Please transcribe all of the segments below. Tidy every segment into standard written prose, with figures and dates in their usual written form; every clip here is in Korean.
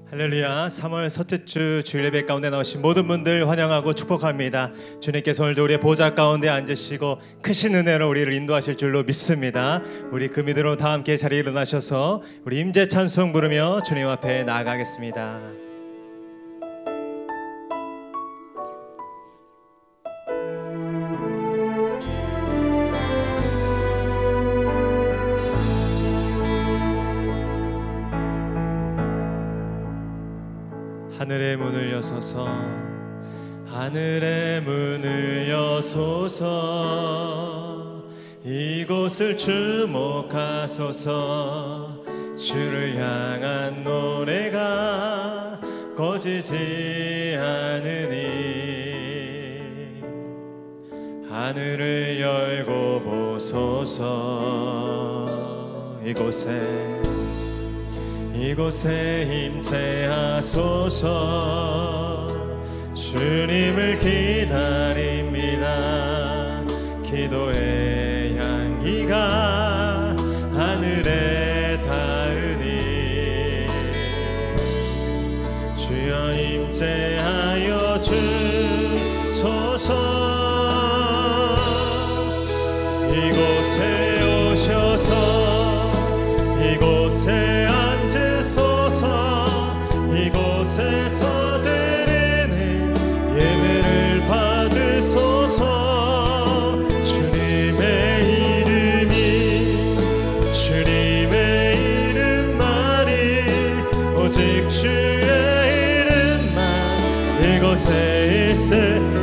할렐루야. 3월 첫째 주 주일 예배 가운데 나오신 모든 분들 환영하고 축복합니다. 주님께서 오늘도 우리의 보좌 가운데 앉으시고 크신 은혜로 우리를 인도하실 줄로 믿습니다. 우리 그 믿음으로 다 함께 자리에 일어나셔서 우리 임재 찬송 부르며 주님 앞에 나아가겠습니다. 하늘의 문을 여소서, 하늘의 문을 여소서, 이곳을 주목하소서. 주를 향한 노래가 꺼지지 않으니 하늘을 열고 보소서. 이곳에 임재하소서. 주님을 기다립니다. 기도의 향기가 하늘에 닿으니 주여 임재하여 주소서. 이곳에 오셔서 이곳에 앉으소서. 이곳에서 드리는 예배를 받으소서. 주님의 이름만이 오직 주의 이름만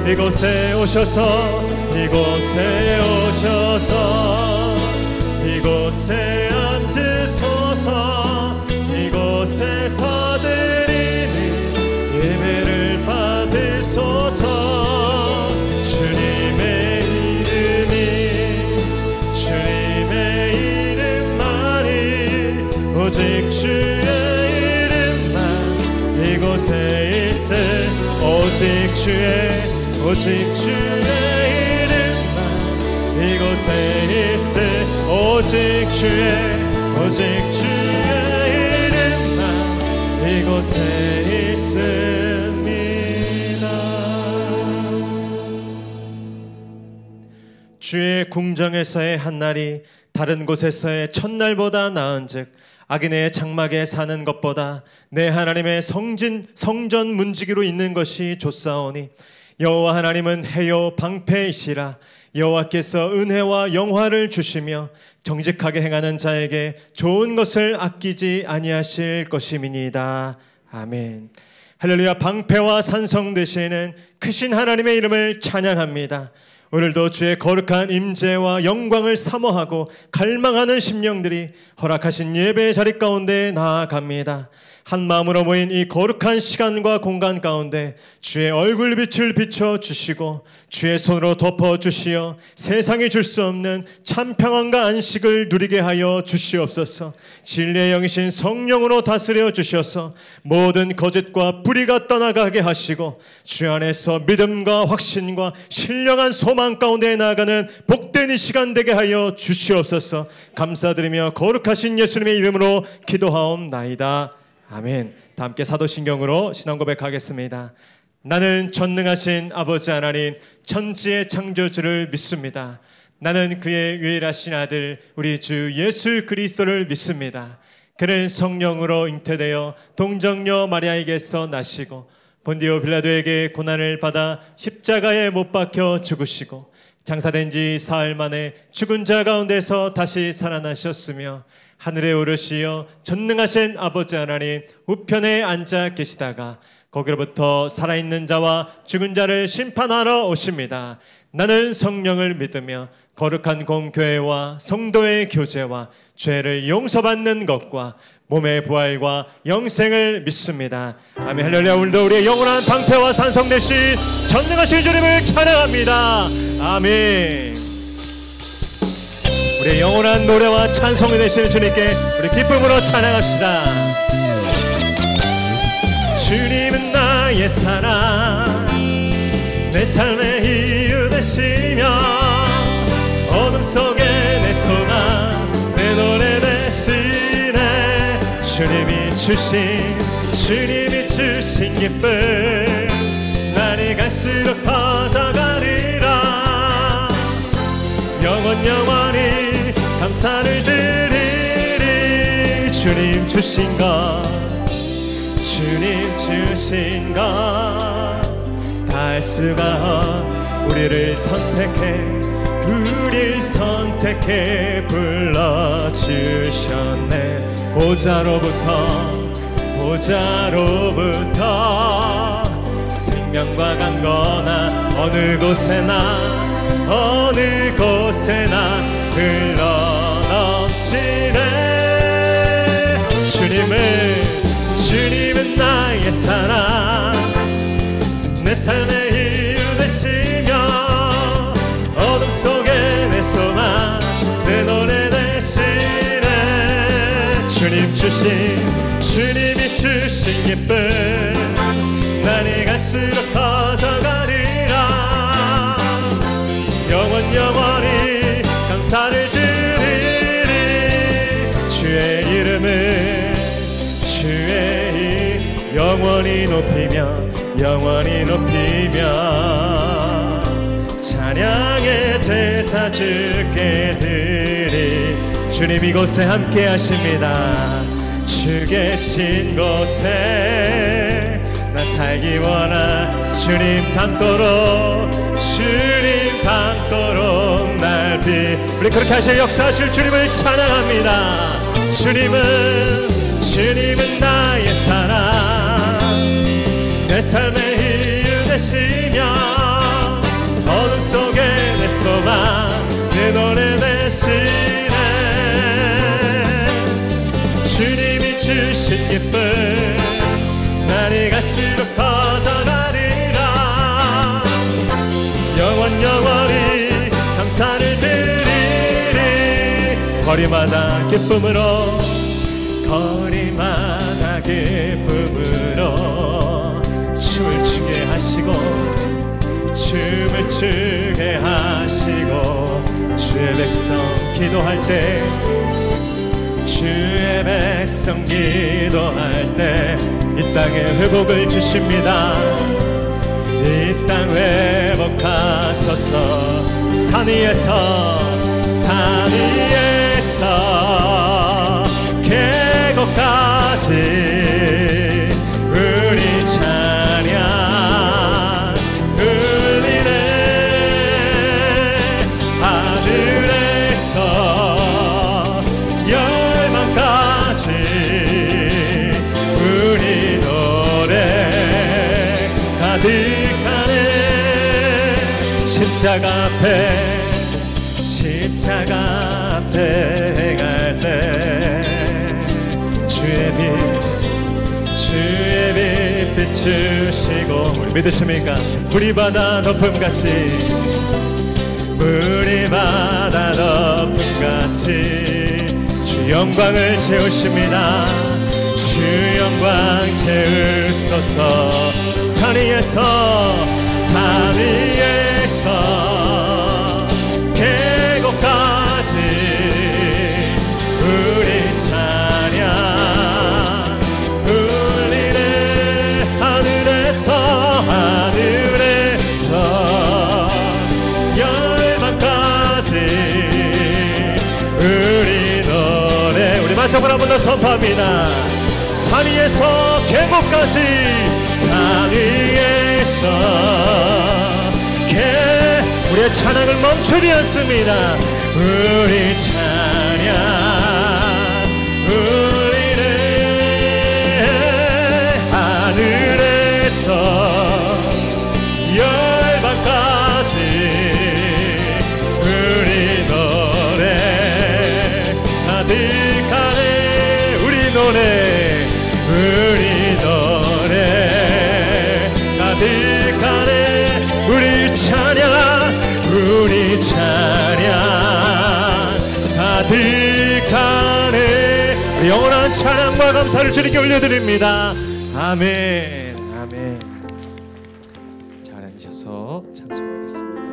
이곳에 오셔서 이곳에 앉으소서. 이곳에서 드리는 예배를 받으소서. 주님의 이름만이 오직 주의 이름만 이곳에 있을 오직 주의 이름만 이곳에 있을 오직 주의 이름만 이곳에 있습니다. 주의 궁정에서의 한날이 다른 곳에서의 첫날보다 나은즉 악인의 장막에 사는 것보다 내 하나님의 성전 문지기로 있는 것이 좋사오니 여호와 하나님은 해요 방패이시라. 여호와께서 은혜와 영화를 주시며 정직하게 행하는 자에게 좋은 것을 아끼지 아니하실 것임이니이다. 아멘. 할렐루야. 방패와 산성 되시는 크신 하나님의 이름을 찬양합니다. 오늘도 주의 거룩한 임재와 영광을 사모하고 갈망하는 심령들이 허락하신 예배의 자리 가운데 나아갑니다. 한 마음으로 모인 이 거룩한 시간과 공간 가운데 주의 얼굴빛을 비춰주시고 주의 손으로 덮어주시어 세상이 줄 수 없는 참 평안과 안식을 누리게 하여 주시옵소서. 진리의 영이신 성령으로 다스려 주셔서 모든 거짓과 불의가 떠나가게 하시고 주 안에서 믿음과 확신과 신령한 소망 가운데 나아가는 복된 이 시간 되게 하여 주시옵소서. 감사드리며 거룩하신 예수님의 이름으로 기도하옵나이다. 아멘. 다 함께 사도신경으로 신앙 고백하겠습니다. 나는 전능하신 아버지 하나님 천지의 창조주를 믿습니다. 나는 그의 유일하신 아들 우리 주 예수 그리스도를 믿습니다. 그는 성령으로 잉태되어 동정녀 마리아에게서 나시고 본디오 빌라도에게 고난을 받아 십자가에 못 박혀 죽으시고 장사된 지 사흘 만에 죽은 자 가운데서 다시 살아나셨으며 하늘에 오르시어 전능하신 아버지 하나님 우편에 앉아 계시다가 거기로부터 살아있는 자와 죽은 자를 심판하러 오십니다. 나는 성령을 믿으며 거룩한 공교회와 성도의 교제와 죄를 용서받는 것과 몸의 부활과 영생을 믿습니다. 아멘. 할렐루야. 오늘도 우리의 영원한 방패와 산성 되신 전능하신 주님을 찬양합니다. 아멘. 우리의 영원한 노래와 찬송이 되시는 주님께 우리 기쁨으로 찬양합시다. 주님은 나의 사랑 내 삶의 이유 되시며 어둠 속에 내 소망 내 노래 되시네. 주님이 주님이 주신 기쁨 날이 갈수록 커져가리라. 영원히 감사를 드리리. 주님 주신 것 다 할 수가 우리를 선택해 불러주셨네. 보좌로부터 생명과 강건한 어느 곳에나 흘러넘치네. 주님은 나의 사랑, 내 삶의 이유 되시며 어둠 속에 내 소망, 내 노래 되시네. 주님이 주신 기쁨 날이 갈수록 커져가리라. 영원히 감사를 드리리. 주의 이름을 영원히 높이며 찬양의 제사 주께 드리. 주님 이곳에 함께 하십니다. 주 계신 곳에 나 살기 원하. 주님 닮도록 날 우리 그렇게 하실 역사하실 주님을 찬양합니다. 주님은 나의 사랑, 내 삶의 이유 되시며 어둠 속에 내 소망, 내 노래 되시네. 주님이 주신 기쁨 날이 갈수록 커져가리라. 영원히 감사를 드리리. 거리마다 기쁨으로 춤을 추게 하시고 주의 백성 기도할 때 이 땅에 회복을 주십니다. 이 땅 회복하소서. 산 위에서 계곡까지 우리 찬양 울리네. 하늘에서 열방까지 우리 노래 가득하네. 십자가 앞에 갈 때 주의 빛 비추시고 우리 믿으십니까? 물이 바다 덮음같이 주 영광을 채우십니다. 주 영광 채우소서. 산 위에서 계곡까지 우리 찬양 울리네. 하늘에서 열방까지 우리 노래. 우리 마지막으로 한 번 더 선포합니다. 산 위에서 계곡까지 우리의 찬양을 멈추지 않습니다. 우리 찬양 울리네. 하늘에서 열방까지 우리 노래 가득하네. 우리 노래 가득하네. 우리 찬양 가득하네. 영원한 찬양과 감사를 주님께 올려드립니다. 아멘. 아멘. 잘 앉으셔서 찬송하겠습니다.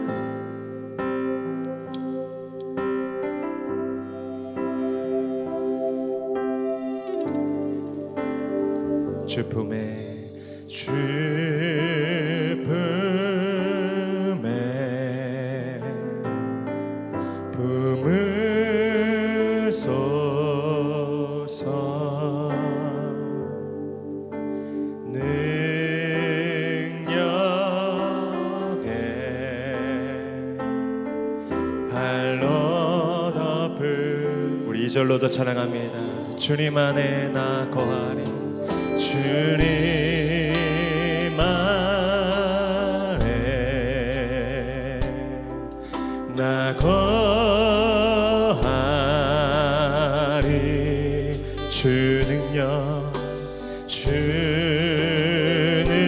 주품에 품으소서. 능력에 발로 덮을 우리 2절로도 찬양합니다. 주님 안에 나 거하리. 주님 안에 나 거하리. 주 능력 주 능력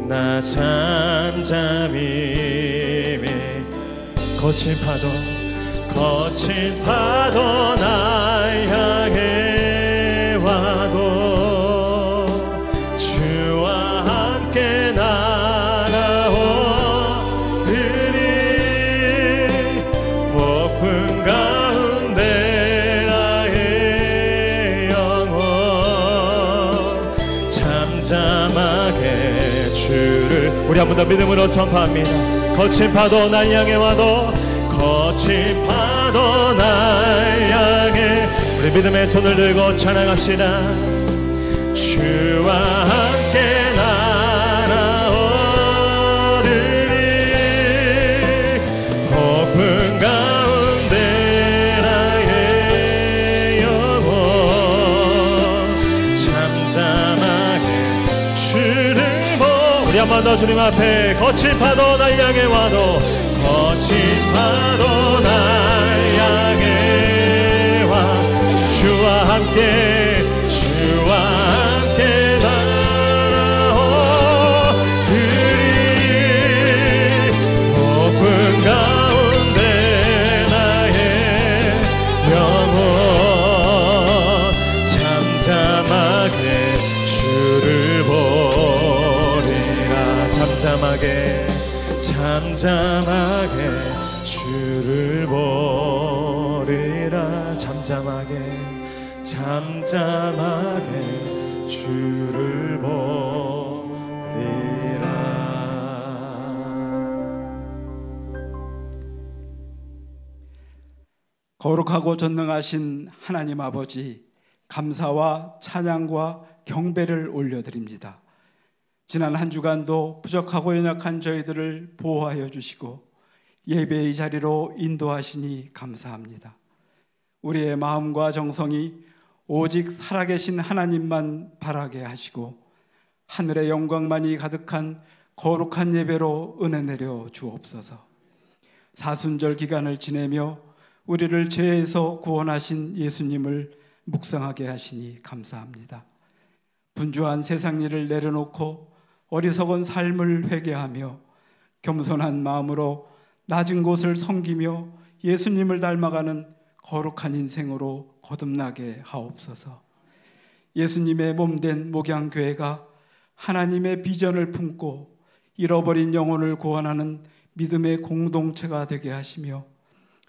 나 잠잠히 거친 파도 날 향해 와도 주와 함께 날아오리니 폭풍 가운데 나의 영혼 잠잠하게 주를 우리 한 번 더 믿음으로 선포합니다. 거친 파도 날 향해 와도 거친 파도 날 향해 우리 믿음의 손을 들고 찬양합시다. 주와 함께 날아오르리. 폭풍 가운데 나의 영혼 잠잠하게 주를 우리 한 번 더 주님 앞에 거친 파도 날 향해 와도 거친 파도 날 향해 와 주와 함께 날아오리니 폭풍 가운데 나의 영혼 잠잠하게 주를 보리라. 잠잠하게 주를 보리라. 잠잠하게 주를 보리라. 거룩하고 전능하신 하나님 아버지, 감사와 찬양과 경배를 올려드립니다. 지난 한 주간도 부족하고 연약한 저희들을 보호하여 주시고 예배의 자리로 인도하시니 감사합니다. 우리의 마음과 정성이 오직 살아계신 하나님만 바라게 하시고 하늘의 영광만이 가득한 거룩한 예배로 은혜 내려 주옵소서. 사순절 기간을 지내며 우리를 죄에서 구원하신 예수님을 묵상하게 하시니 감사합니다. 분주한 세상 일을 내려놓고 어리석은 삶을 회개하며 겸손한 마음으로 낮은 곳을 섬기며 예수님을 닮아가는 거룩한 인생으로 거듭나게 하옵소서. 예수님의 몸된 목양교회가 하나님의 비전을 품고 잃어버린 영혼을 구원하는 믿음의 공동체가 되게 하시며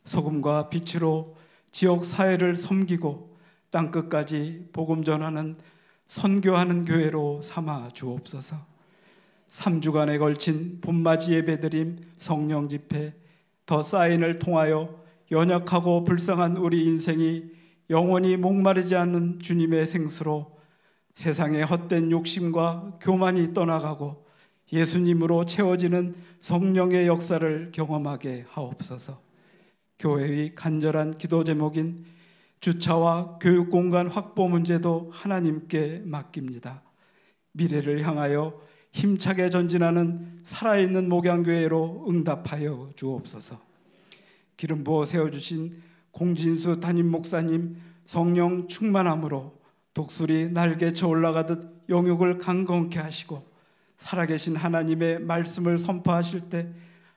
소금과 빛으로 지역 사회를 섬기고 땅끝까지 복음 전하는 선교하는 교회로 삼아 주옵소서. 3주간에 걸친 봄맞이 예배드림 성령 집회 더 사인을 통하여 연약하고 불쌍한 우리 인생이 영원히 목마르지 않는 주님의 생수로 세상의 헛된 욕심과 교만이 떠나가고 예수님으로 채워지는 성령의 역사를 경험하게 하옵소서. 교회의 간절한 기도 제목인 주차와 교육공간 확보 문제도 하나님께 맡깁니다. 미래를 향하여 힘차게 전진하는 살아있는 목양교회로 응답하여 주옵소서. 기름 부어 세워주신 공진수 담임 목사님 성령 충만함으로 독수리 날개쳐 올라가듯 영육을 강건케 하시고 살아계신 하나님의 말씀을 선포하실 때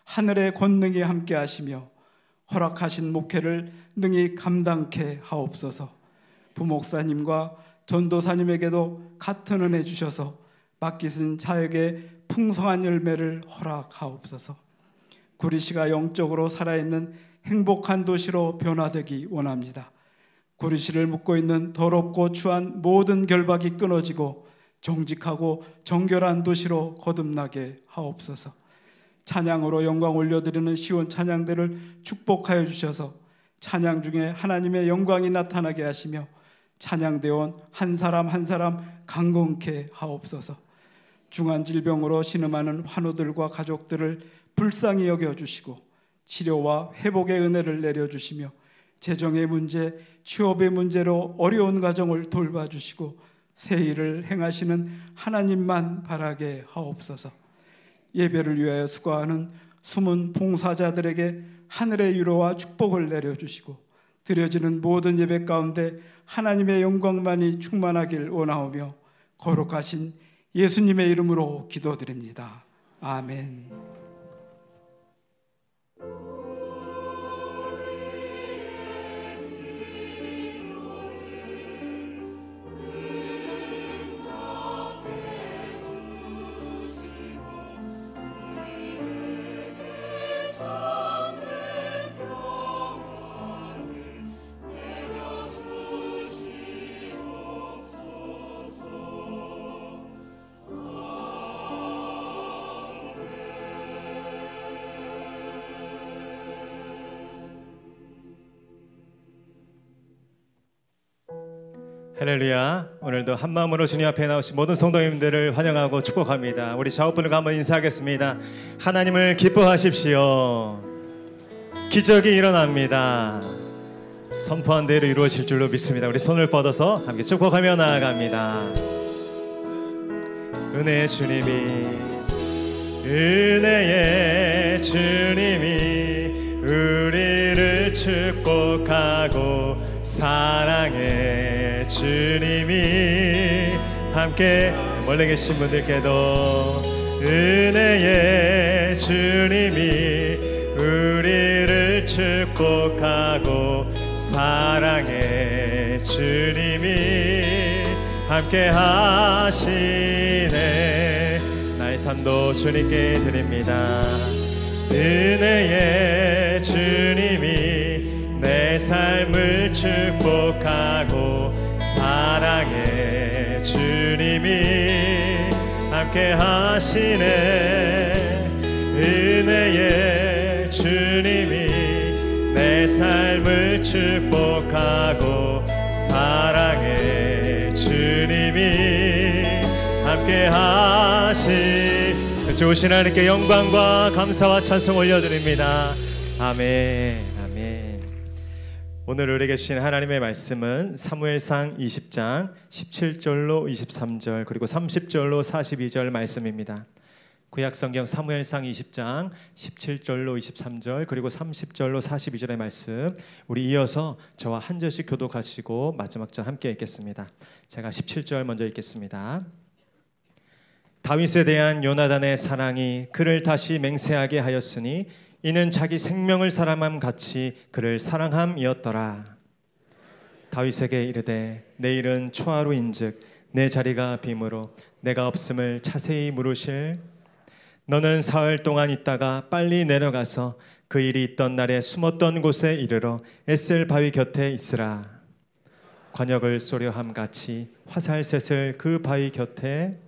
하늘의 권능이 함께 하시며 허락하신 목회를 능히 감당케 하옵소서. 부목사님과 전도사님에게도 같은 은혜 주셔서 맡기신 자에게 풍성한 열매를 허락하옵소서. 구리시가 영적으로 살아있는 행복한 도시로 변화되기 원합니다. 구리실을 묶고 있는 더럽고 추한 모든 결박이 끊어지고 정직하고 정결한 도시로 거듭나게 하옵소서. 찬양으로 영광 올려드리는 시온 찬양대를 축복하여 주셔서 찬양 중에 하나님의 영광이 나타나게 하시며 찬양대원 한 사람 한 사람 강건케 하옵소서. 중한 질병으로 신음하는 환우들과 가족들을 불쌍히 여겨주시고 치료와 회복의 은혜를 내려주시며 재정의 문제, 취업의 문제로 어려운 가정을 돌봐주시고 새 일을 행하시는 하나님만 바라게 하옵소서. 예배를 위하여 수고하는 숨은 봉사자들에게 하늘의 위로와 축복을 내려주시고 드려지는 모든 예배 가운데 하나님의 영광만이 충만하길 원하오며 거룩하신 예수님의 이름으로 기도드립니다. 아멘. 할렐루야. 오늘도 한마음으로 주님 앞에 나오신 모든 성도님들을 환영하고 축복합니다. 우리 좌우분들과 한번 인사하겠습니다. 하나님을 기뻐하십시오. 기적이 일어납니다. 선포한 대로 이루어질 줄로 믿습니다. 우리 손을 뻗어서 함께 축복하며 나아갑니다. 은혜의 주님이, 은혜의 주님이 우리를 축복하고 사랑의 주님이 함께 멀리 계신 분들께도 은혜의 주님이 우리를 축복하고 사랑의 주님이 함께 하시네. 나의 삶도 주님께 드립니다. 은혜의 주님이 내 삶을 축복하고 사랑의 주님이 함께 하시네. 은혜의 주님이 내 삶을 축복하고 사랑의 주님이 함께 하시. 좋으신 하나님께 영광과 감사와 찬송 올려드립니다. 아멘. 오늘 우리에게 주신 하나님의 말씀은 사무엘상 20장 17절로 23절 그리고 30절로 42절 말씀입니다. 구약성경 사무엘상 20장 17절로 23절 그리고 30절로 42절의 말씀, 우리 이어서 저와 한 절씩 교독하시고 마지막 절 함께 읽겠습니다. 제가 17절 먼저 읽겠습니다. 다윗에 대한 요나단의 사랑이 그를 다시 맹세하게 하였으니 이는 자기 생명을 사랑함 같이 그를 사랑함이었더라. 다윗에게 이르되 내일은 초하루인즉 내 자리가 빔으로 내가 없음을 자세히 물으실. 너는 사흘 동안 있다가 빨리 내려가서 그 일이 있던 날에 숨었던 곳에 이르러 에셀 바위 곁에 있으라. 관역을 쏘려함 같이 화살셋을 그 바위 곁에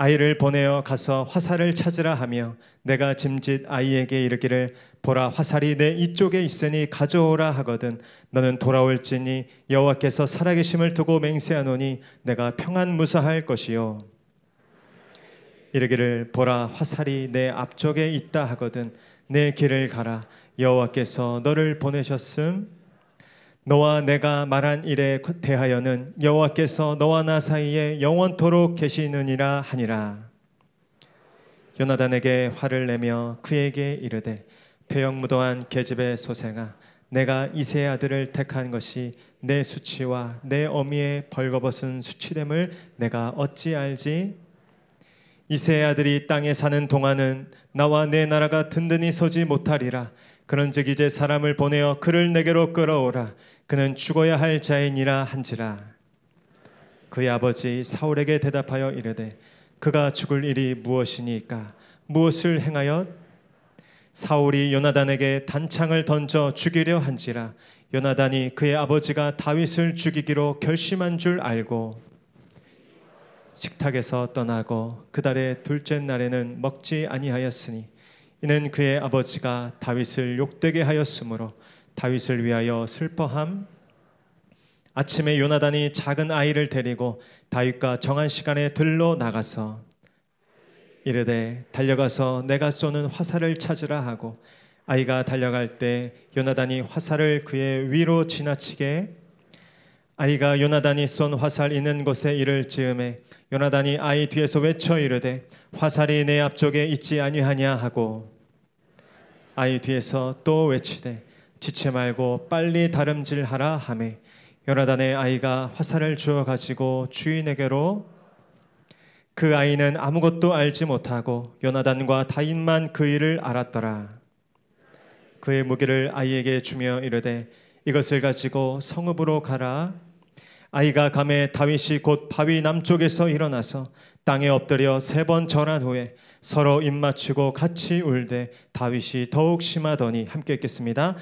아이를 보내어 가서 화살을 찾으라 하며 내가 짐짓 아이에게 이르기를 보라 화살이 내 이쪽에 있으니 가져오라 하거든 너는 돌아올지니 여호와께서 살아계심을 두고 맹세하노니 내가 평안 무사할 것이요. 이르기를 보라 화살이 내 앞쪽에 있다 하거든 내 길을 가라 여호와께서 너를 보내셨음. 너와 내가 말한 일에 대하여는 여호와께서 너와 나 사이에 영원토록 계시느니라 하니라. 요나단에게 화를 내며 그에게 이르되 배역무도한 계집의 소생아 내가 이새의 아들을 택한 것이 내 수치와 내 어미의 벌거벗은 수치됨을 내가 어찌 알지? 이새의 아들이 땅에 사는 동안은 나와 내 나라가 든든히 서지 못하리라. 그런즉 이제 사람을 보내어 그를 내게로 끌어오라. 그는 죽어야 할 자이니라 한지라. 그의 아버지 사울에게 대답하여 이르되 그가 죽을 일이 무엇이니까 무엇을 행하여? 사울이 요나단에게 단창을 던져 죽이려 한지라 요나단이 그의 아버지가 다윗을 죽이기로 결심한 줄 알고 식탁에서 떠나고 그 달의 둘째 날에는 먹지 아니하였으니 이는 그의 아버지가 다윗을 욕되게 하였으므로 다윗을 위하여 슬퍼함. 아침에 요나단이 작은 아이를 데리고 다윗과 정한 시간에 들러 나가서 이르되 달려가서 내가 쏘는 화살을 찾으라 하고 아이가 달려갈 때 요나단이 화살을 그의 위로 지나치게 아이가 요나단이 쏜 화살 있는 곳에 이를 즈음에 요나단이 아이 뒤에서 외쳐 이르되 화살이 내 앞쪽에 있지 아니하냐 하고 아이 뒤에서 또 외치되 지체 말고 빨리 다름질하라 하매 요나단의 아이가 화살을 주어 가지고 주인에게로 그 아이는 아무것도 알지 못하고 요나단과 다윗만 그 일을 알았더라. 그의 무기를 아이에게 주며 이르되 이것을 가지고 성읍으로 가라. 아이가 가매 다윗이 곧 바위 남쪽에서 일어나서 땅에 엎드려 3번 절한 후에 서로 입맞추고 같이 울되 다윗이 더욱 심하더니 함께 읽겠습니다.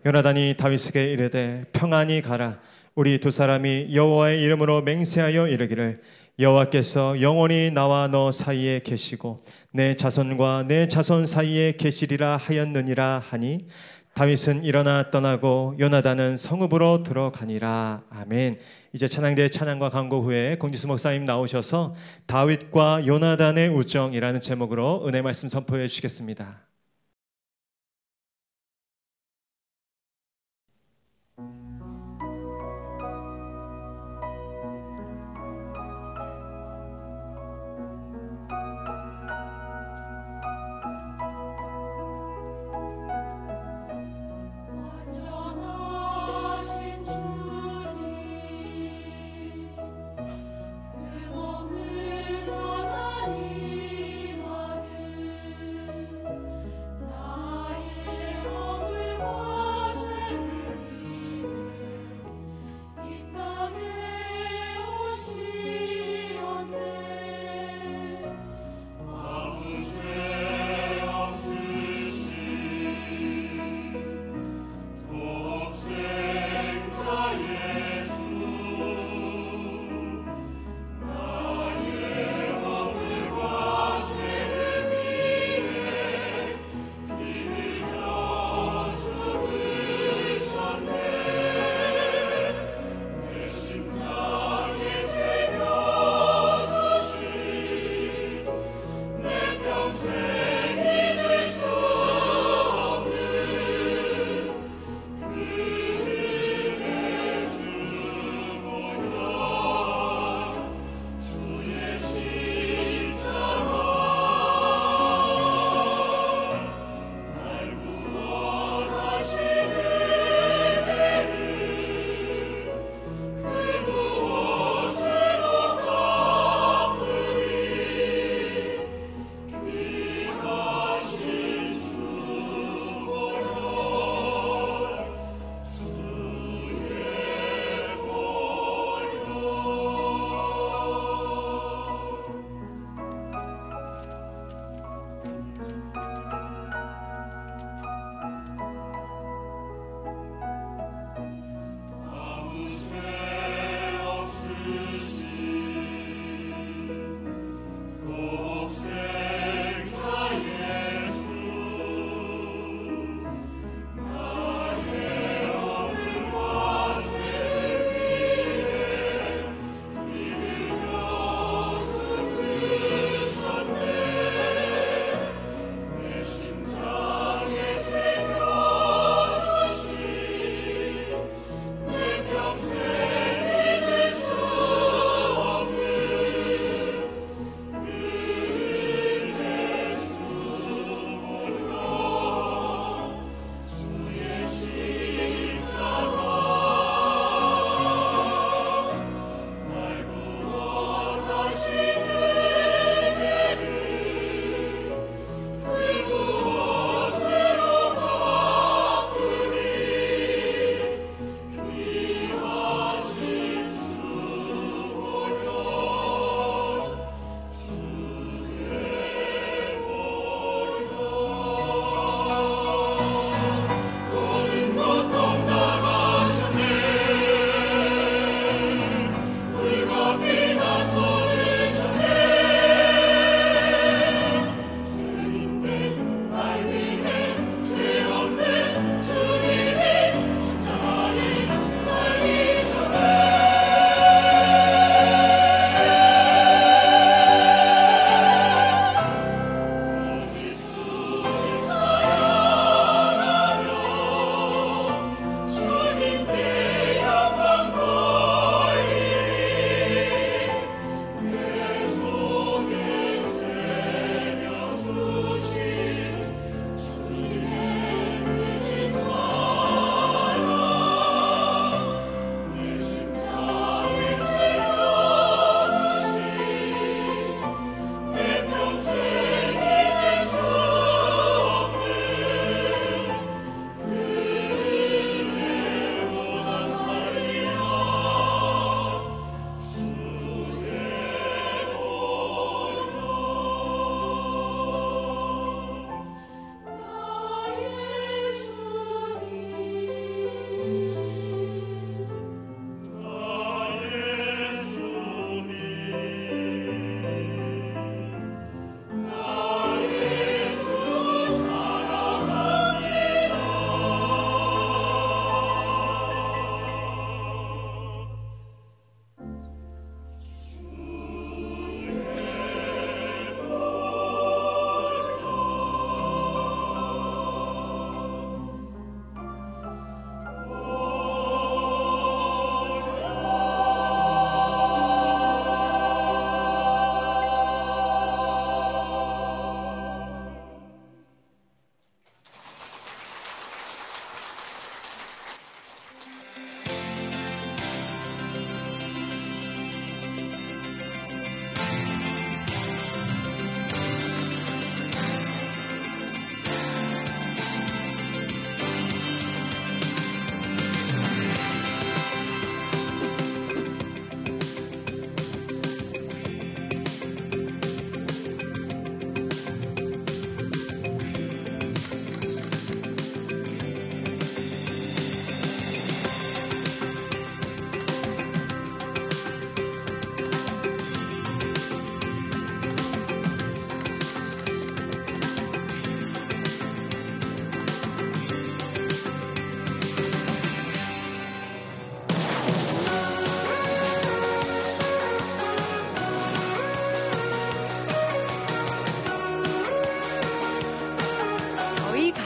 요나단이 다윗에게 이르되 평안히 가라. 우리 두 사람이 여호와의 이름으로 맹세하여 이르기를 여호와께서 영원히 나와 너 사이에 계시고 내 자손과 내 자손 사이에 계시리라 하였느니라 하니 다윗은 일어나 떠나고 요나단은 성읍으로 들어가니라. 아멘. 이제 찬양대의 찬양과 광고 후에 공지수 목사님 나오셔서 다윗과 요나단의 우정이라는 제목으로 은혜 말씀 선포해 주시겠습니다.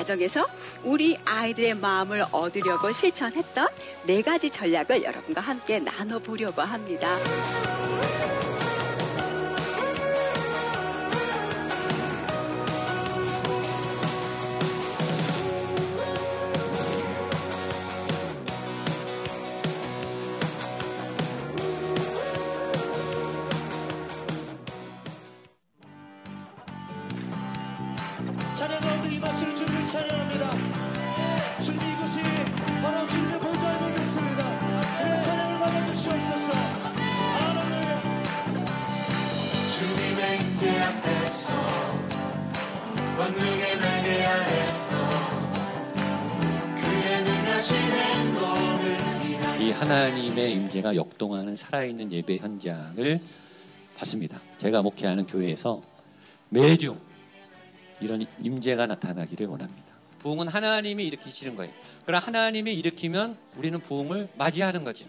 과정에서 우리 아이들의 마음을 얻으려고 실천했던 4가지 전략을 여러분과 함께 나눠보려고 합니다. 찬양 가운데 이 맛을 주님을 찬양합니다. 주님 이것이 바로 주님의 보좌임을 믿습니다. 우리의 찬양을 받아주시옵소서. 할렐루야. 주님의 임재 앞에서 권능의 날개 아래서 그의 능하신 행동을 이 하나님의 임재가 역동하는 살아있는 예배 현장을 봤습니다. 제가 목회하는 교회에서 매주 이런 임재가 나타나기를 원합니다. 부흥은 하나님이 일으키시는 거예요. 그러나 하나님이 일으키면 우리는 부흥을 맞이하는 거죠.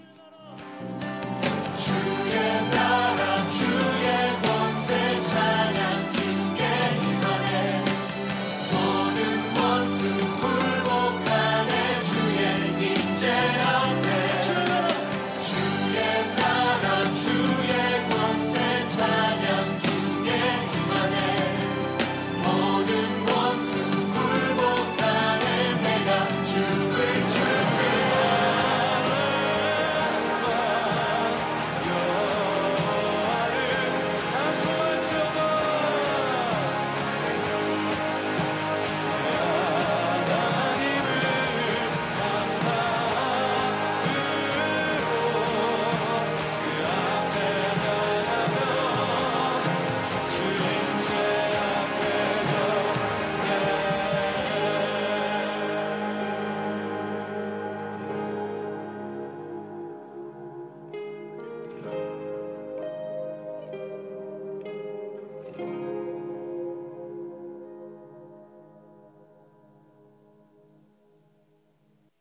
주의 나라 주의 권세 찬양 주께 임하네. 모든 원수 굴복하네. 주의 임재 앞에 주의 나라 주의 권세 찬양 주께 임하네. 모든 원수 굴복하네. 내가 죽을 준비사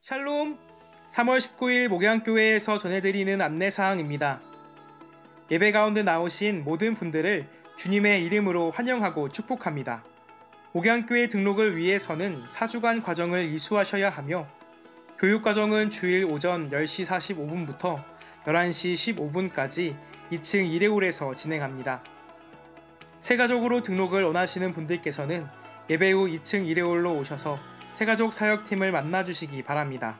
샬롬! 3월 19일 목양교회에서 전해드리는 안내사항입니다. 예배 가운데 나오신 모든 분들을 주님의 이름으로 환영하고 축복합니다. 목양교회 등록을 위해서는 4주간 과정을 이수하셔야 하며 교육과정은 주일 오전 10시 45분부터 11시 15분까지 2층 1회홀에서 진행합니다. 새가족으로 등록을 원하시는 분들께서는 예배 후 2층 1회홀로 오셔서 새가족 사역팀을 만나주시기 바랍니다.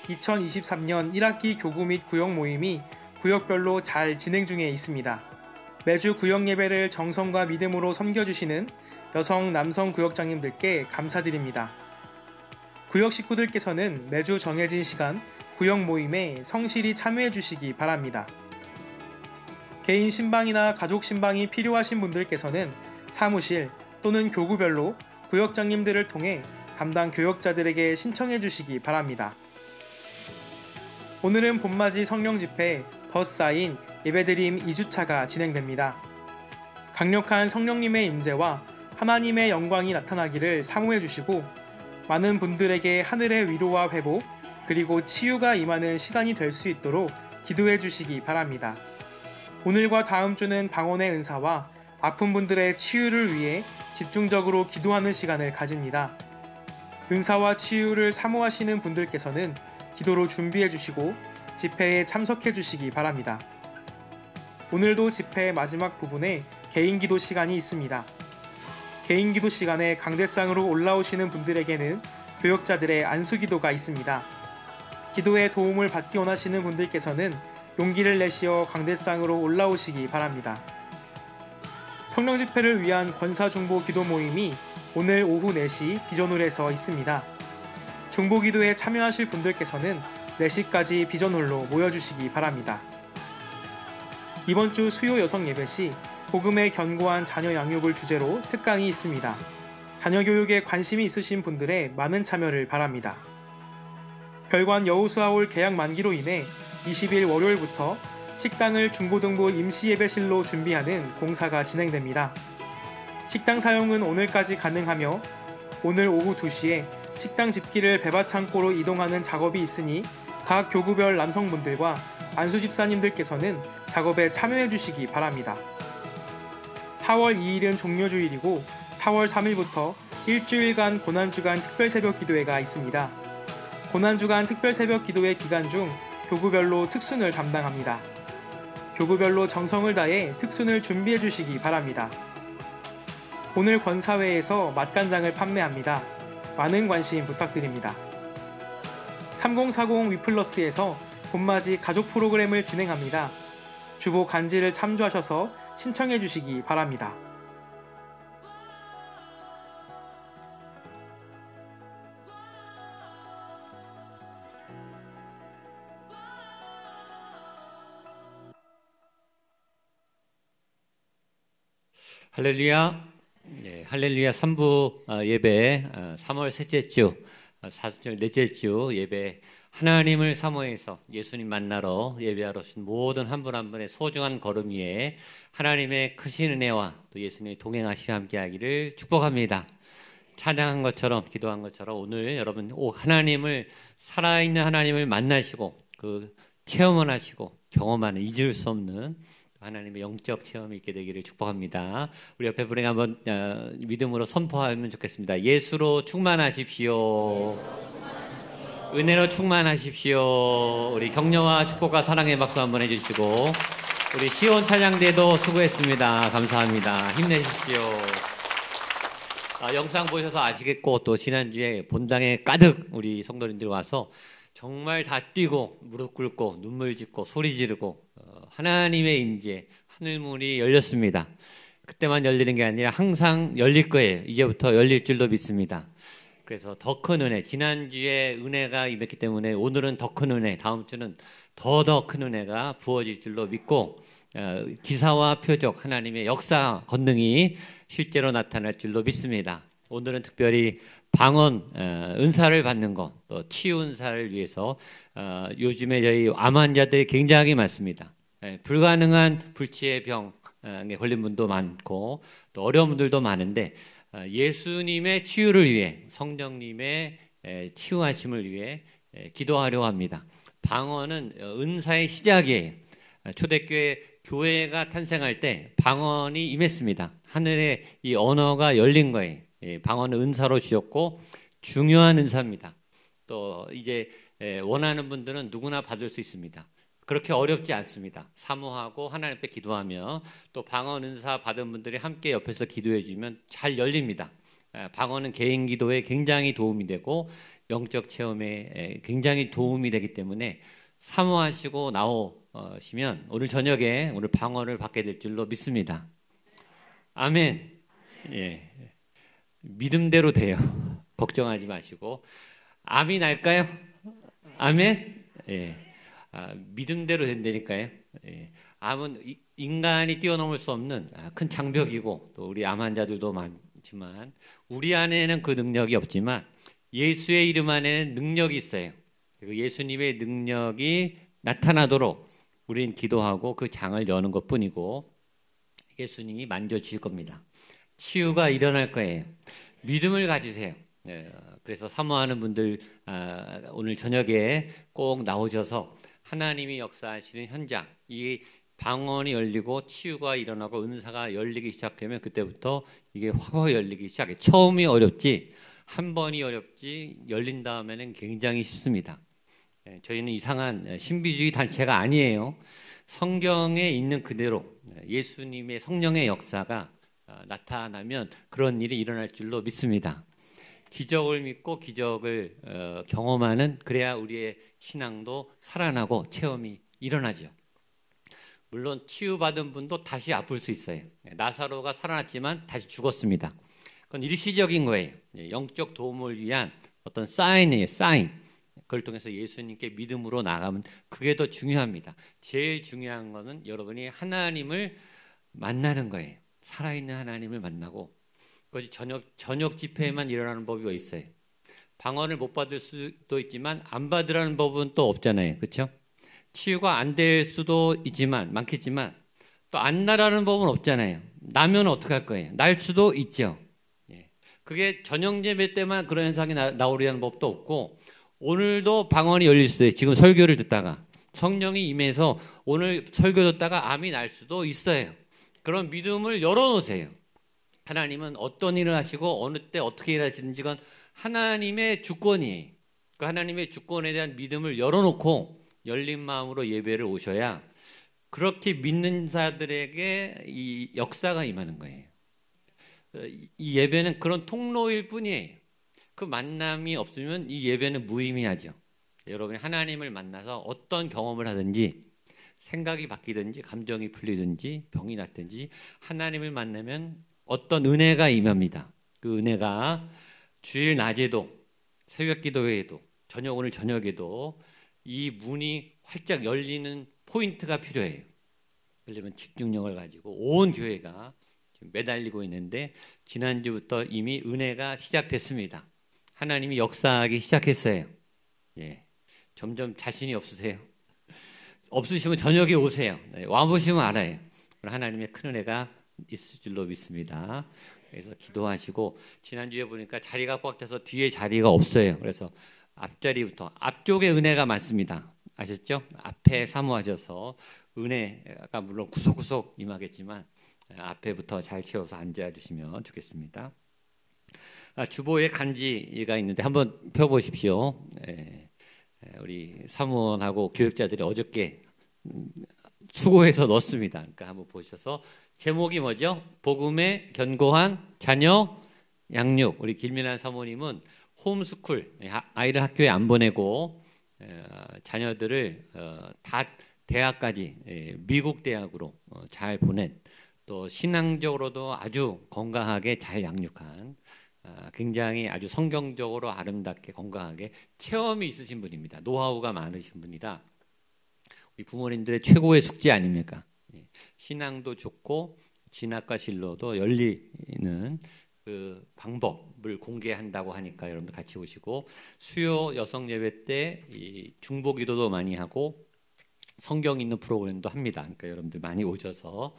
2023년 1학기 교구 및 구역 모임이 구역별로 잘 진행 중에 있습니다. 매주 구역 예배를 정성과 믿음으로 섬겨주시는 여성, 남성 구역장님들께 감사드립니다. 구역 식구들께서는 매주 정해진 시간 구역 모임에 성실히 참여해 주시기 바랍니다. 개인 신방이나 가족 신방이 필요하신 분들께서는 사무실 또는 교구별로 구역장님들을 통해 담당 교역자들에게 신청해 주시기 바랍니다. 오늘은 봄맞이 성령집회 더 쌓인 예배드림 2주차가 진행됩니다. 강력한 성령님의 임재와 하나님의 영광이 나타나기를 사모해 주시고 많은 분들에게 하늘의 위로와 회복 그리고 치유가 임하는 시간이 될 수 있도록 기도해 주시기 바랍니다. 오늘과 다음 주는 방언의 은사와 아픈 분들의 치유를 위해 집중적으로 기도하는 시간을 가집니다. 은사와 치유를 사모하시는 분들께서는 기도로 준비해 주시고 집회에 참석해 주시기 바랍니다. 오늘도 집회 마지막 부분에 개인 기도 시간이 있습니다. 개인 기도 시간에 강대상으로 올라오시는 분들에게는 교역자들의 안수 기도가 있습니다. 기도에 도움을 받기 원하시는 분들께서는 용기를 내시어 강대상으로 올라오시기 바랍니다. 성령 집회를 위한 권사 중보 기도 모임이 오늘 오후 4시 비전홀에서 있습니다. 중보 기도에 참여하실 분들께서는 4시까지 비전홀로 모여주시기 바랍니다. 이번 주 수요 여성 예배 시 복음의 견고한 자녀 양육을 주제로 특강이 있습니다. 자녀 교육에 관심이 있으신 분들의 많은 참여를 바랍니다. 별관 여우수아홀 계약 만기로 인해 20일 월요일부터 식당을 중고등부 임시예배실로 준비하는 공사가 진행됩니다. 식당 사용은 오늘까지 가능하며 오늘 오후 2시에 식당 집기를 배밭창고로 이동하는 작업이 있으니 각 교구별 남성분들과 안수집사님들께서는 작업에 참여해 주시기 바랍니다. 4월 2일은 종료주일이고 4월 3일부터 일주일간 고난주간 특별새벽 기도회가 있습니다. 고난주간 특별새벽 기도회 기간 중 교구별로 특순을 담당합니다. 교구별로 정성을 다해 특순을 준비해 주시기 바랍니다. 오늘 권사회에서 맛간장을 판매합니다. 많은 관심 부탁드립니다. 3040 위플러스에서 봄맞이 가족 프로그램을 진행합니다. 주보 간지를 참조하셔서 신청해 주시기 바랍니다. 할렐루야. 네, 할렐루야 3부 예배 3월 셋째 주 사순절 넷째 주 예배 하나님을 사모해서 예수님 만나러 예배하러 오신 모든 한 분 한 분의 소중한 걸음 위에 하나님의 크신 은혜와 또 예수님의 동행하시와 함께하기를 축복합니다. 찬양한 것처럼 기도한 것처럼 오늘 여러분 하나님을 살아있는 하나님을 만나시고 그 체험을 하시고 경험하는 잊을 수 없는 하나님의 영적 체험이 있게 되기를 축복합니다. 우리 옆에 분에게 한번 믿음으로 선포하면 좋겠습니다. 예수로 충만하십시오. 은혜로 충만하십시오. 우리 격려와 축복과 사랑의 박수 한번 해주시고 우리 시온 찬양대도 수고했습니다. 감사합니다. 힘내십시오. 영상 보셔서 아시겠고 또 지난주에 본당에 가득 우리 성도님들 와서 정말 다 뛰고 무릎 꿇고 눈물 짓고 소리 지르고 하나님의 임재 하늘문이 열렸습니다. 그때만 열리는 게 아니라 항상 열릴 거예요. 이제부터 열릴 줄로 믿습니다. 그래서 더 큰 은혜, 지난주에 은혜가 임했기 때문에 오늘은 더 큰 은혜, 다음 주는 더 큰 은혜가 부어질 줄로 믿고 기사와 표적 하나님의 역사 권능이 실제로 나타날 줄로 믿습니다. 오늘은 특별히 방언 은사를 받는 것, 또 치유 은사를 위해서 요즘에 저희 암 환자들이 굉장히 많습니다. 불가능한 불치의 병에 걸린 분도 많고 또 어려운 분들도 많은데 예수님의 치유를 위해 성령님의 치유하심을 위해 기도하려고 합니다. 방언은 은사의 시작이에요. 초대교회 교회가 탄생할 때 방언이 임했습니다. 하늘의 이 언어가 열린 거예요. 방언은 은사로 주셨고 중요한 은사입니다. 또 이제 원하는 분들은 누구나 받을 수 있습니다. 그렇게 어렵지 않습니다. 사모하고 하나님 앞에 기도하며 또 방언 은사 받은 분들이 함께 옆에서 기도해 주면 잘 열립니다. 방언은 개인 기도에 굉장히 도움이 되고 영적 체험에 굉장히 도움이 되기 때문에 사모하시고 나오시면 오늘 저녁에 오늘 방언을 받게 될 줄로 믿습니다. 아멘. 예. 믿음대로 돼요. 걱정하지 마시고. 암이 날까요? 아멘. 예. 믿음대로 된다니까요. 예. 암은 인간이 뛰어넘을 수 없는 큰 장벽이고 또 우리 암 환자들도 많지만 우리 안에는 그 능력이 없지만 예수의 이름 안에는 능력이 있어요. 그 예수님의 능력이 나타나도록 우리는 기도하고 그 장을 여는 것뿐이고 예수님이 만져주실 겁니다. 치유가 일어날 거예요. 믿음을 가지세요. 그래서 사모하는 분들 오늘 저녁에 꼭 나오셔서 하나님이 역사하시는 현장, 이 방언이 열리고 치유가 일어나고 은사가 열리기 시작하면 그때부터 이게 확 열리기 시작해요. 처음이 어렵지 한 번이 어렵지 열린 다음에는 굉장히 쉽습니다. 저희는 이상한 신비주의 단체가 아니에요. 성경에 있는 그대로 예수님의 성령의 역사가 나타나면 그런 일이 일어날 줄로 믿습니다. 기적을 믿고 기적을 경험하는 그래야 우리의 신앙도 살아나고 체험이 일어나죠. 물론 치유받은 분도 다시 아플 수 있어요. 나사로가 살아났지만 다시 죽었습니다. 그건 일시적인 거예요. 영적 도움을 위한 어떤 사인이에요. 사인. 그걸 통해서 예수님께 믿음으로 나가면 그게 더 중요합니다. 제일 중요한 거는 여러분이 하나님을 만나는 거예요. 살아있는 하나님을 만나고 그것이 저녁 집회에만 일어나는 법이 왜 있어요? 방언을 못 받을 수도 있지만 안 받으라는 법은 또 없잖아요. 그렇죠? 치유가 안 될 수도 있지만 많겠지만 또 안 나라는 법은 없잖아요. 나면 어떡할 거예요? 날 수도 있죠. 그게 저녁 예배 때만 그런 현상이 나오려는 법도 없고 오늘도 방언이 열릴 수도 있어요. 지금 설교를 듣다가 성령이 임해서 오늘 설교 듣다가 암이 날 수도 있어요. 그런 믿음을 열어놓으세요. 하나님은 어떤 일을 하시고 어느 때 어떻게 일하시는지 건 하나님의 주권이에요. 그 하나님의 주권에 대한 믿음을 열어놓고 열린 마음으로 예배를 오셔야 그렇게 믿는 자들에게 이 역사가 임하는 거예요. 이 예배는 그런 통로일 뿐이에요. 그 만남이 없으면 이 예배는 무의미하죠. 여러분이 하나님을 만나서 어떤 경험을 하든지 생각이 바뀌든지 감정이 풀리든지 병이 낫든지 하나님을 만나면 어떤 은혜가 임합니다. 그 은혜가 주일 낮에도 새벽 기도회에도 오늘 저녁에도 이 문이 활짝 열리는 포인트가 필요해요. 그러려면 집중력을 가지고 온 교회가 지금 매달리고 있는데 지난주부터 이미 은혜가 시작됐습니다. 하나님이 역사하기 시작했어요. 예, 점점 자신이 없으세요? 없으시면 저녁에 오세요. 와보시면 알아요. 하나님의 큰 은혜가 있을 줄로 믿습니다. 그래서 기도하시고 지난주에 보니까 자리가 꽉 차서 뒤에 자리가 없어요. 그래서 앞자리부터 앞쪽에 은혜가 많습니다. 아셨죠? 앞에 사모하셔서 은혜가 물론 구석구석 임하겠지만 앞에부터 잘 채워서 앉아주시면 좋겠습니다. 주보에 간지가 있는데 한번 펴보십시오. 우리 사무원하고 교육자들이 어저께 수고해서 넣었습니다. 그러니까 한번 보셔서 제목이 뭐죠? 복음의 견고한 자녀 양육. 우리 김민환 사모님은 홈스쿨, 아이를 학교에 안 보내고 자녀들을 다 대학까지 미국 대학으로 잘 보낸, 또 신앙적으로도 아주 건강하게 잘 양육한, 굉장히 아주 성경적으로 아름답게 건강하게 체험이 있으신 분입니다. 노하우가 많으신 분이라 우리 부모님들의 최고의 숙제 아닙니까? 신앙도 좋고 진학과 진로도 열리는 그 방법을 공개한다고 하니까 여러분들 같이 오시고, 수요 여성 예배 때 이 중보기도도 많이 하고 성경 있는 프로그램도 합니다. 그러니까 여러분들 많이 오셔서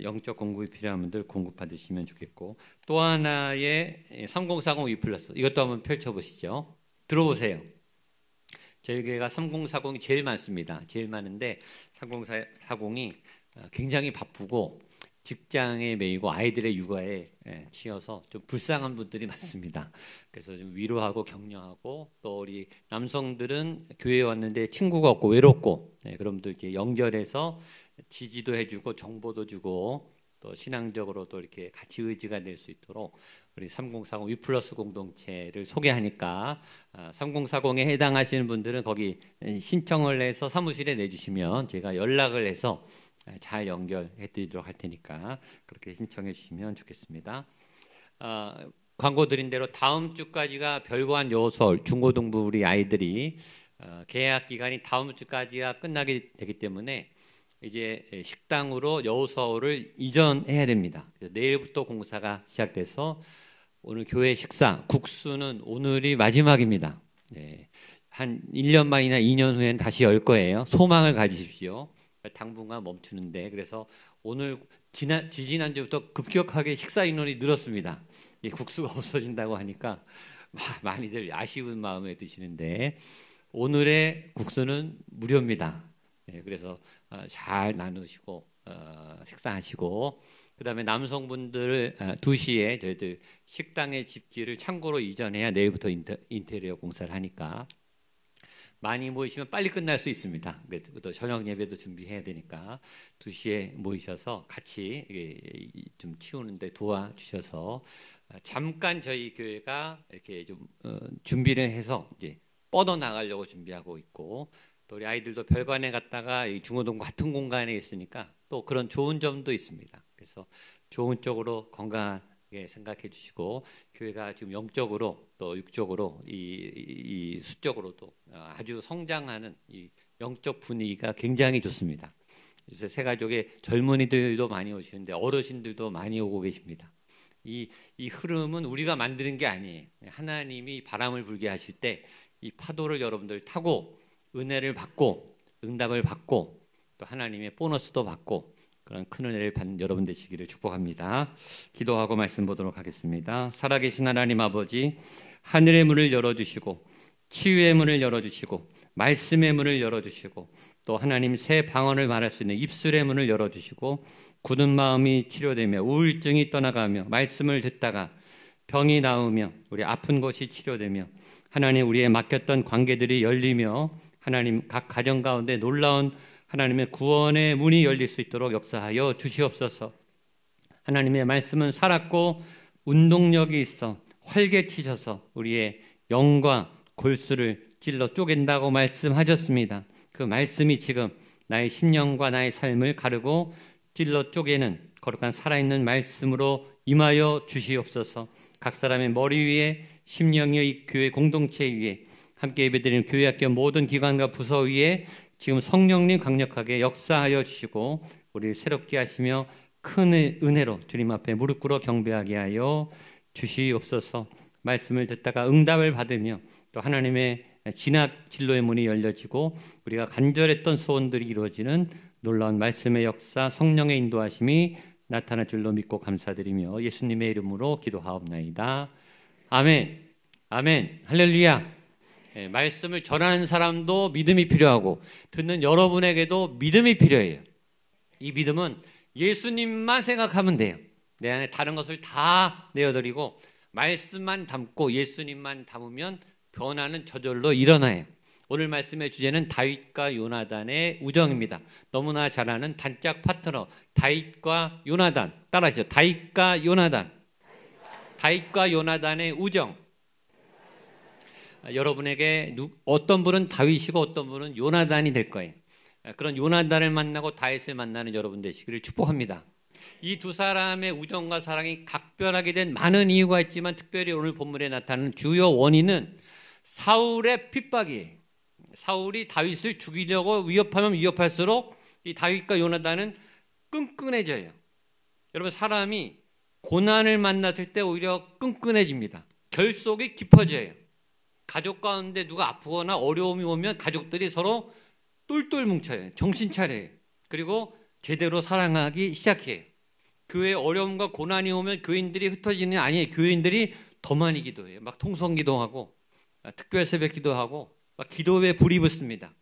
영적 공급이 필요한 분들 공급 받으시면 좋겠고, 또 하나의 3040 위플러스, 이것도 한번 펼쳐보시죠. 들어보세요. 저희 교회가 3040이 제일 많습니다. 제일 많은데 3040이 굉장히 바쁘고 직장에 매이고 아이들의 육아에 치여서 좀 불쌍한 분들이 많습니다. 그래서 좀 위로하고 격려하고, 또 우리 남성들은 교회에 왔는데 친구가 없고 외롭고, 그런 분들 이렇게 연결해서 지지도 해주고 정보도 주고 또 신앙적으로도 이렇게 같이 의지가 될 수 있도록 우리 3040 위플러스 공동체를 소개하니까 3040에 해당하시는 분들은 거기 신청을 해서 사무실에 내주시면 제가 연락을 해서 잘 연결해 드리도록 할 테니까 그렇게 신청해 주시면 좋겠습니다. 광고 드린 대로 다음 주까지가 별관 여서울 중고등부 우리 아이들이 계약 기간이 다음 주까지가 끝나게 되기 때문에 이제 식당으로 여서울을 이전해야 됩니다. 그래서 내일부터 공사가 시작돼서 오늘 교회 식사 국수는 오늘이 마지막입니다. 한 1년 만이나 2년 후에는 다시 열 거예요. 소망을 가지십시오. 당분간 멈추는데, 그래서 오늘 지지난주부터 급격하게 식사 인원이 늘었습니다. 이 국수가 없어진다고 하니까 많이들 아쉬운 마음에 드시는데 오늘의 국수는 무료입니다. 그래서 잘 나누시고 식사하시고, 그 다음에 남성분들 2시에 저희들 식당의 집기를 창고로 이전해야 내일부터 인테리어 공사를 하니까 많이 모이시면 빨리 끝날 수 있습니다. 또 저녁 예배도 준비해야 되니까 2시에 모이셔서 같이 좀 치우는데 도와주셔서, 잠깐 저희 교회가 이렇게 좀 준비를 해서 이제 뻗어 나가려고 준비하고 있고, 또 우리 아이들도 별관에 갔다가 이 중고등부 같은 공간에 있으니까 또 그런 좋은 점도 있습니다. 그래서 좋은 쪽으로 건강하게 생각해 주시고, 교회가 지금 영적으로 또 육적으로 이 수적으로도 아주 성장하는 이 영적 분위기가 굉장히 좋습니다. 요새 새 가족의 젊은이들도 많이 오시는데 어르신들도 많이 오고 계십니다. 이 흐름은 우리가 만드는 게 아니에요. 하나님이 바람을 불게 하실 때 이 파도를 여러분들 타고 은혜를 받고 응답을 받고 또 하나님의 보너스도 받고 그런 큰 은혜를 받는 여러분 되시기를 축복합니다. 기도하고 말씀 보도록 하겠습니다. 살아계신 하나님 아버지, 하늘의 문을 열어주시고 치유의 문을 열어주시고 말씀의 문을 열어주시고 또 하나님 새 방언을 말할 수 있는 입술의 문을 열어주시고 굳은 마음이 치료되며 우울증이 떠나가며 말씀을 듣다가 병이 나으며 우리 아픈 것이 치료되며 하나님 우리의 막혔던 관계들이 열리며 하나님 각 가정 가운데 놀라운 하나님의 구원의 문이 열릴 수 있도록 역사하여 주시옵소서. 하나님의 말씀은 살았고 운동력이 있어 활개치셔서 우리의 영과 골수를 찔러 쪼갠다고 말씀하셨습니다. 그 말씀이 지금 나의 심령과 나의 삶을 가르고 찔러 쪼개는 거룩한 살아있는 말씀으로 임하여 주시옵소서. 각 사람의 머리 위에 심령의 이 교회 공동체 위에 함께 예배드리는 교회학교 모든 기관과 부서 위에 지금 성령님 강력하게 역사하여 주시고 우리를 새롭게 하시며 큰 은혜로 주님 앞에 무릎 꿇어 경배하게 하여 주시옵소서. 말씀을 듣다가 응답을 받으며 또 하나님의 진학 진로의 문이 열려지고 우리가 간절했던 소원들이 이루어지는 놀라운 말씀의 역사 성령의 인도하심이 나타날 줄로 믿고 감사드리며 예수님의 이름으로 기도하옵나이다. 아멘. 아멘. 할렐루야. 말씀을 전하는 사람도 믿음이 필요하고 듣는 여러분에게도 믿음이 필요해요. 이 믿음은 예수님만 생각하면 돼요. 내 안에 다른 것을 다 내어드리고 말씀만 담고 예수님만 담으면 변화는 저절로 일어나요. 오늘 말씀의 주제는 다윗과 요나단의 우정입니다. 너무나 잘 아는 단짝 파트너 다윗과 요나단. 따라하시죠. 다윗과 요나단. 다윗과 요나단의 우정. 여러분에게 어떤 분은 다윗이고 어떤 분은 요나단이 될 거예요. 그런 요나단을 만나고 다윗을 만나는 여러분 되시기를 축복합니다. 이 두 사람의 우정과 사랑이 각별하게 된 많은 이유가 있지만 특별히 오늘 본문에 나타나는 주요 원인은 사울의 핍박이에요. 사울이 다윗을 죽이려고 위협하면 위협할수록 이 다윗과 요나단은 끈끈해져요. 여러분 사람이 고난을 만났을 때 오히려 끈끈해집니다. 결속이 깊어져요. 가족 가운데 누가 아프거나 어려움이 오면 가족들이 서로 똘똘 뭉쳐요. 정신 차려요. 그리고 제대로 사랑하기 시작해요. 교회에 어려움과 고난이 오면 교인들이 흩어지는 게 아니에요. 교인들이 더 많이 기도해요. 막 통성기도하고 특별 새벽기도하고 막 기도에 불이 붙습니다.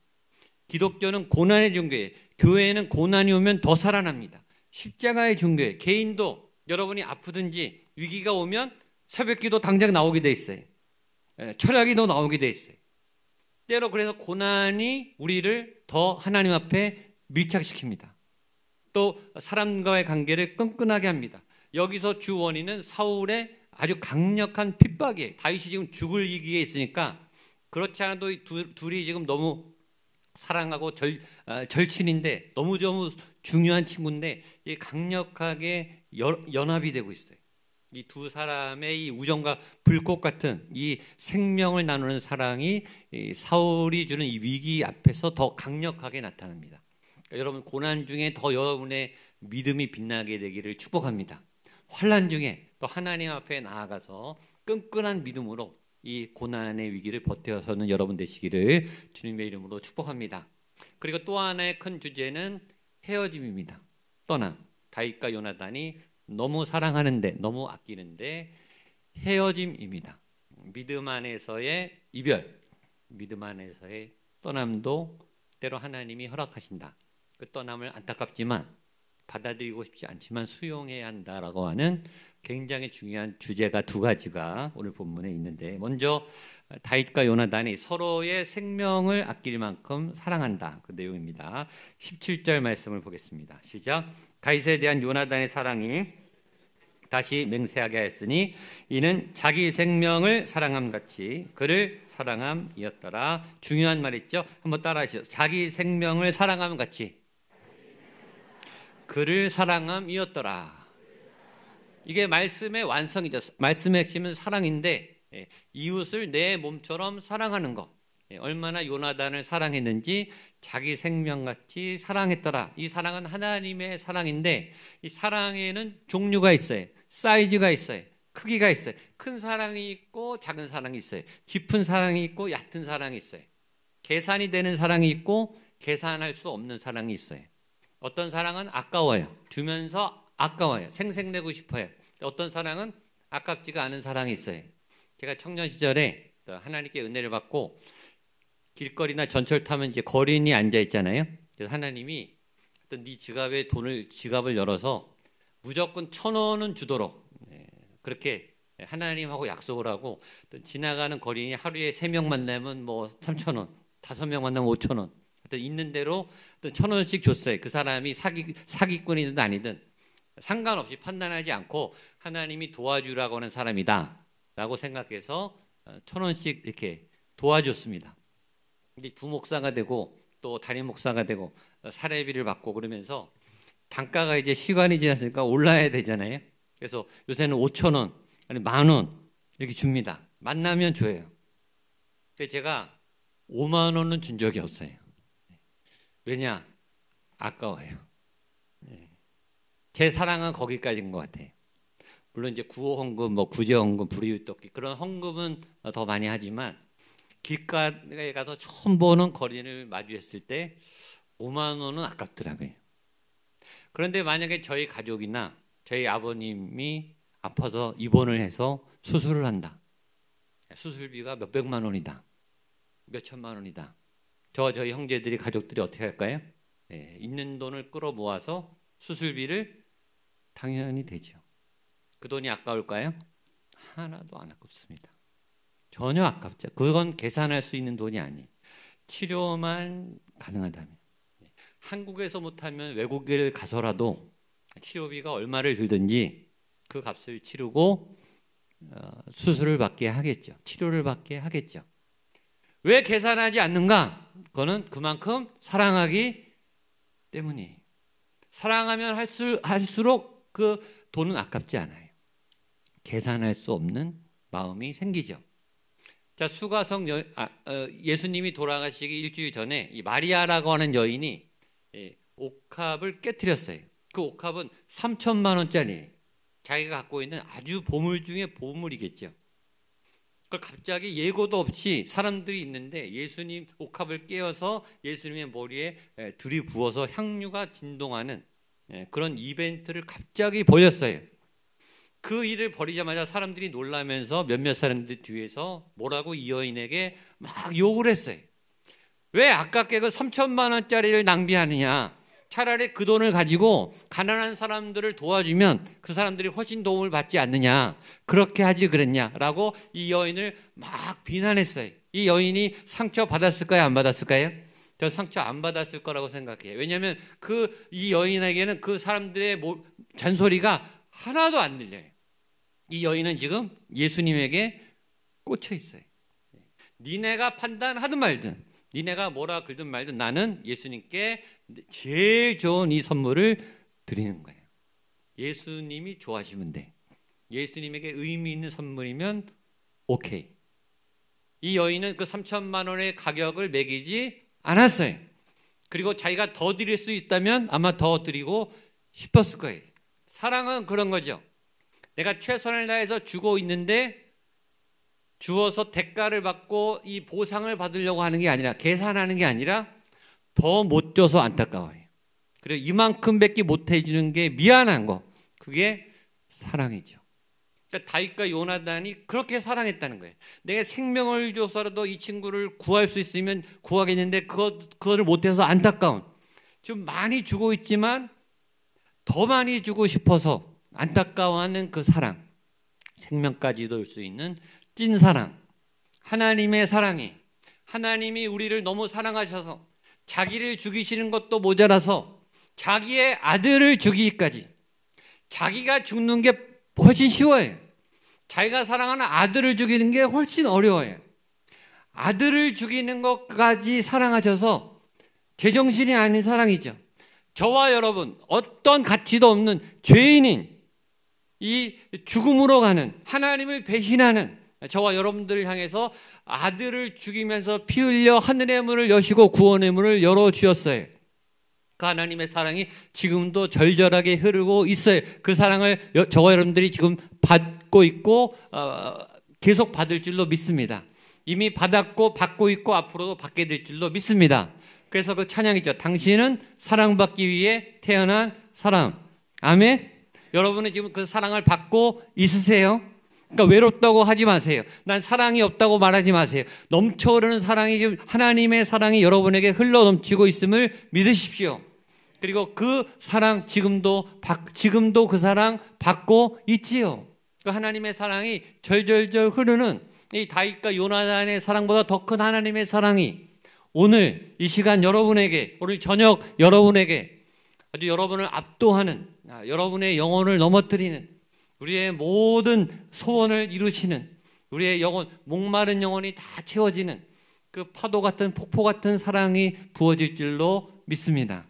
기독교는 고난의 종교예요. 교회에는 고난이 오면 더 살아납니다. 십자가의 종교예요. 개인도 여러분이 아프든지 위기가 오면 새벽기도 당장 나오게 돼 있어요. 철야기도 나오게 돼 있어요. 때로 그래서 고난이 우리를 더 하나님 앞에 밀착시킵니다. 또 사람과의 관계를 끈끈하게 합니다. 여기서 주 원인은 사울의 아주 강력한 핍박이에요. 다윗이 지금 죽을 위기에 있으니까 그렇지 않아도 둘이 지금 너무 사랑하고 절친인데 너무 중요한 친구인데 강력하게 연합이 되고 있어요. 이 두 사람의 이 우정과 불꽃 같은 이 생명을 나누는 사랑이 사울이 주는 이 위기 앞에서 더 강력하게 나타납니다. 그러니까 여러분 고난 중에 더 여러분의 믿음이 빛나게 되기를 축복합니다. 환난 중에 또 하나님 앞에 나아가서 끈끈한 믿음으로 이 고난의 위기를 버텨서는 여러분 되시기를 주님의 이름으로 축복합니다. 그리고 또 하나의 큰 주제는 헤어짐입니다. 떠남. 다윗과 요나단이 너무 사랑하는데 너무 아끼는데 헤어짐입니다. 믿음 안에서의 이별, 믿음 안에서의 떠남도 때로 하나님이 허락하신다. 그 떠남을 안타깝지만 받아들이고 싶지 않지만 수용해야 한다라고 하는 굉장히 중요한 주제가 두 가지가 오늘 본문에 있는데 먼저 다윗과 요나단이 서로의 생명을 아낄 만큼 사랑한다. 그 내용입니다. 17절 말씀을 보겠습니다. 시작. 다윗에 대한 요나단의 사랑이 다시 맹세하게 하였으니 이는 자기 생명을 사랑함같이 그를 사랑함이었더라. 중요한 말 있죠? 한번 따라하시죠. 자기 생명을 사랑함같이 그를 사랑함이었더라. 이게 말씀의 완성이죠. 말씀의 핵심은 사랑인데 이웃을 내 몸처럼 사랑하는 것. 얼마나 요나단을 사랑했는지 자기 생명같이 사랑했더라. 이 사랑은 하나님의 사랑인데 이 사랑에는 종류가 있어요. 사이즈가 있어요. 크기가 있어요. 큰 사랑이 있고 작은 사랑이 있어요. 깊은 사랑이 있고 얕은 사랑이 있어요. 계산이 되는 사랑이 있고 계산할 수 없는 사랑이 있어요. 어떤 사랑은 아까워요. 주면서 아까워요. 생색내고 싶어요. 어떤 사랑은 아깝지가 않은 사랑이 있어요. 제가 청년 시절에 하나님께 은혜를 받고 길거리나 전철 타면 이제 거린이 앉아 있잖아요. 그래서 하나님이 네 지갑에 지갑을 열어서 무조건 1,000원은 주도록 그렇게 하나님하고 약속을 하고 지나가는 거리니 하루에 3명 만나면 뭐 3,000원, 5명 만나면 5,000원. 있는 대로 1,000원씩 줬어요. 그 사람이 사기꾼이든 아니든 상관없이 판단하지 않고 하나님이 도와주라고 하는 사람이다 라고 생각해서 1,000원씩 이렇게 도와줬습니다. 이제 부목사가 되고 또 담임 목사가 되고 사례비를 받고 그러면서 단가가 이제 시간이 지났으니까 올라야 되잖아요. 그래서 요새는 5,000원 아니 10,000원 이렇게 줍니다. 만나면 줘요. 그래서 제가 5만 원은 준 적이 없어요. 왜냐? 아까워요. 제 사랑은 거기까지인 것 같아요. 물론 이제 구호 헌금, 뭐 구제 헌금, 불이웃돕기 그런 헌금은 더 많이 하지만 길가에 가서 처음 보는 거리를 마주했을 때 5만 원은 아깝더라고요. 그런데 만약에 저희 가족이나 저희 아버님이 아파서 입원을 해서 수술을 한다. 수술비가 몇백만 원이다. 몇천만 원이다. 저희 형제들이 가족들이 어떻게 할까요? 있는 돈을 끌어 모아서 수술비를 당연히 되죠. 그 돈이 아까울까요? 하나도 안 아깝습니다. 전혀 아깝죠. 그건 계산할 수 있는 돈이 아니에요. 치료만 가능하다면. 한국에서 못하면 외국에 가서라도 치료비가 얼마를 들든지 그 값을 치르고 수술을 받게 하겠죠. 치료를 받게 하겠죠. 왜 계산하지 않는가? 그거는 그만큼 사랑하기 때문이에요. 사랑하면 할수록 그 돈은 아깝지 않아요. 계산할 수 없는 마음이 생기죠. 자, 수가성 예수님이 돌아가시기 일주일 전에 이 마리아라고 하는 여인이 옥합을 깨트렸어요. 그 옥합은 3,000만 원짜리예요. 자기가 갖고 있는 아주 보물 중에 보물이겠죠. 그걸 갑자기 예고도 없이 사람들이 있는데 예수님 옥합을 깨어서 예수님의 머리에 들이부어서 향유가 진동하는 그런 이벤트를 갑자기 벌였어요. 그 일을 벌이자마자 사람들이 놀라면서 몇몇 사람들 뒤에서 뭐라고 이 여인에게 막 욕을 했어요. 왜 아깝게 그 3,000만 원짜리를 낭비하느냐. 차라리 그 돈을 가지고 가난한 사람들을 도와주면 그 사람들이 훨씬 도움을 받지 않느냐. 그렇게 하지 그랬냐라고 이 여인을 막 비난했어요. 이 여인이 상처 받았을까요? 안 받았을까요? 저 상처 안 받았을 거라고 생각해요. 왜냐하면 이 여인에게는 그 사람들의 잔소리가 하나도 안 들려요. 이 여인은 지금 예수님에게 꽂혀 있어요. 니네가 판단하든 말든 니네가 뭐라 그러든 말든 나는 예수님께 제일 좋은 이 선물을 드리는 거예요. 예수님이 좋아하시면 돼. 예수님에게 의미 있는 선물이면 오케이. 이 여인은 그 3,000만 원의 가격을 매기지 않았어요. 그리고 자기가 더 드릴 수 있다면 아마 더 드리고 싶었을 거예요. 사랑은 그런 거죠. 내가 최선을 다해서 주고 있는데 주어서 대가를 받고 이 보상을 받으려고 하는 게 아니라 계산하는 게 아니라 더 못 줘서 안타까워요. 그리고 이만큼밖에 못 해주는 게 미안한 거. 그게 사랑이죠. 그러니까 다윗과 요나단이 그렇게 사랑했다는 거예요. 내가 생명을 줘서라도 이 친구를 구할 수 있으면 구하겠는데 그거를 못해서 안타까운. 좀 많이 주고 있지만 더 많이 주고 싶어서 안타까워하는 그 사랑. 생명까지도 올 수 있는 찐사랑. 하나님의 사랑이 하나님이 우리를 너무 사랑하셔서 자기를 죽이시는 것도 모자라서 자기의 아들을 죽이기까지. 자기가 죽는 게 훨씬 쉬워요. 자기가 사랑하는 아들을 죽이는 게 훨씬 어려워요. 아들을 죽이는 것까지 사랑하셔서 제정신이 아닌 사랑이죠. 저와 여러분 어떤 가치도 없는 죄인인 이 죽음으로 가는 하나님을 배신하는 저와 여러분들을 향해서 아들을 죽이면서 피 흘려 하늘의 문을 여시고 구원의 문을 열어주셨어요. 그 하나님의 사랑이 지금도 절절하게 흐르고 있어요. 그 사랑을 저와 여러분들이 지금 받고 있고 계속 받을 줄로 믿습니다. 이미 받았고 받고 있고 앞으로도 받게 될 줄로 믿습니다. 그래서 그 찬양이죠. 당신은 사랑받기 위해 태어난 사람. 아멘. 여러분은 지금 그 사랑을 받고 있으세요? 그러니까 외롭다고 하지 마세요. 난 사랑이 없다고 말하지 마세요. 넘쳐흐르는 사랑이 지금 하나님의 사랑이 여러분에게 흘러 넘치고 있음을 믿으십시오. 그리고 그 사랑 지금도 그 사랑 받고 있지요. 그 하나님의 사랑이 절절절 흐르는 이 다윗과 요나단의 사랑보다 더 큰 하나님의 사랑이 오늘 이 시간 여러분에게, 오늘 저녁 여러분에게 아주 여러분을 압도하는, 여러분의 영혼을 넘어뜨리는, 우리의 모든 소원을 이루시는, 우리의 영혼, 목마른 영혼이 다 채워지는 그 파도 같은, 폭포 같은 사랑이 부어질 줄로 믿습니다.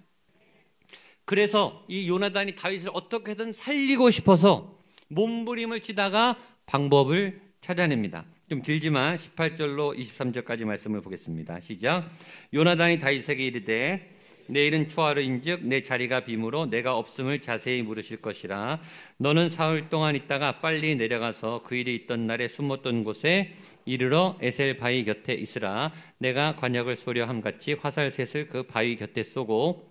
그래서 이 요나단이 다윗을 어떻게든 살리고 싶어서 몸부림을 치다가 방법을 찾아냅니다. 좀 길지만 18절로 23절까지 말씀을 보겠습니다. 시작. 요나단이 다윗에게 이르되 내일은 초하루인즉 내 자리가 빔으로 내가 없음을 자세히 물으실 것이라. 너는 사흘 동안 있다가 빨리 내려가서 그 일이 있던 날에 숨었던 곳에 이르러 에셀 바위 곁에 있으라. 내가 관역을 쏘려 함같이 화살셋을 그 바위 곁에 쏘고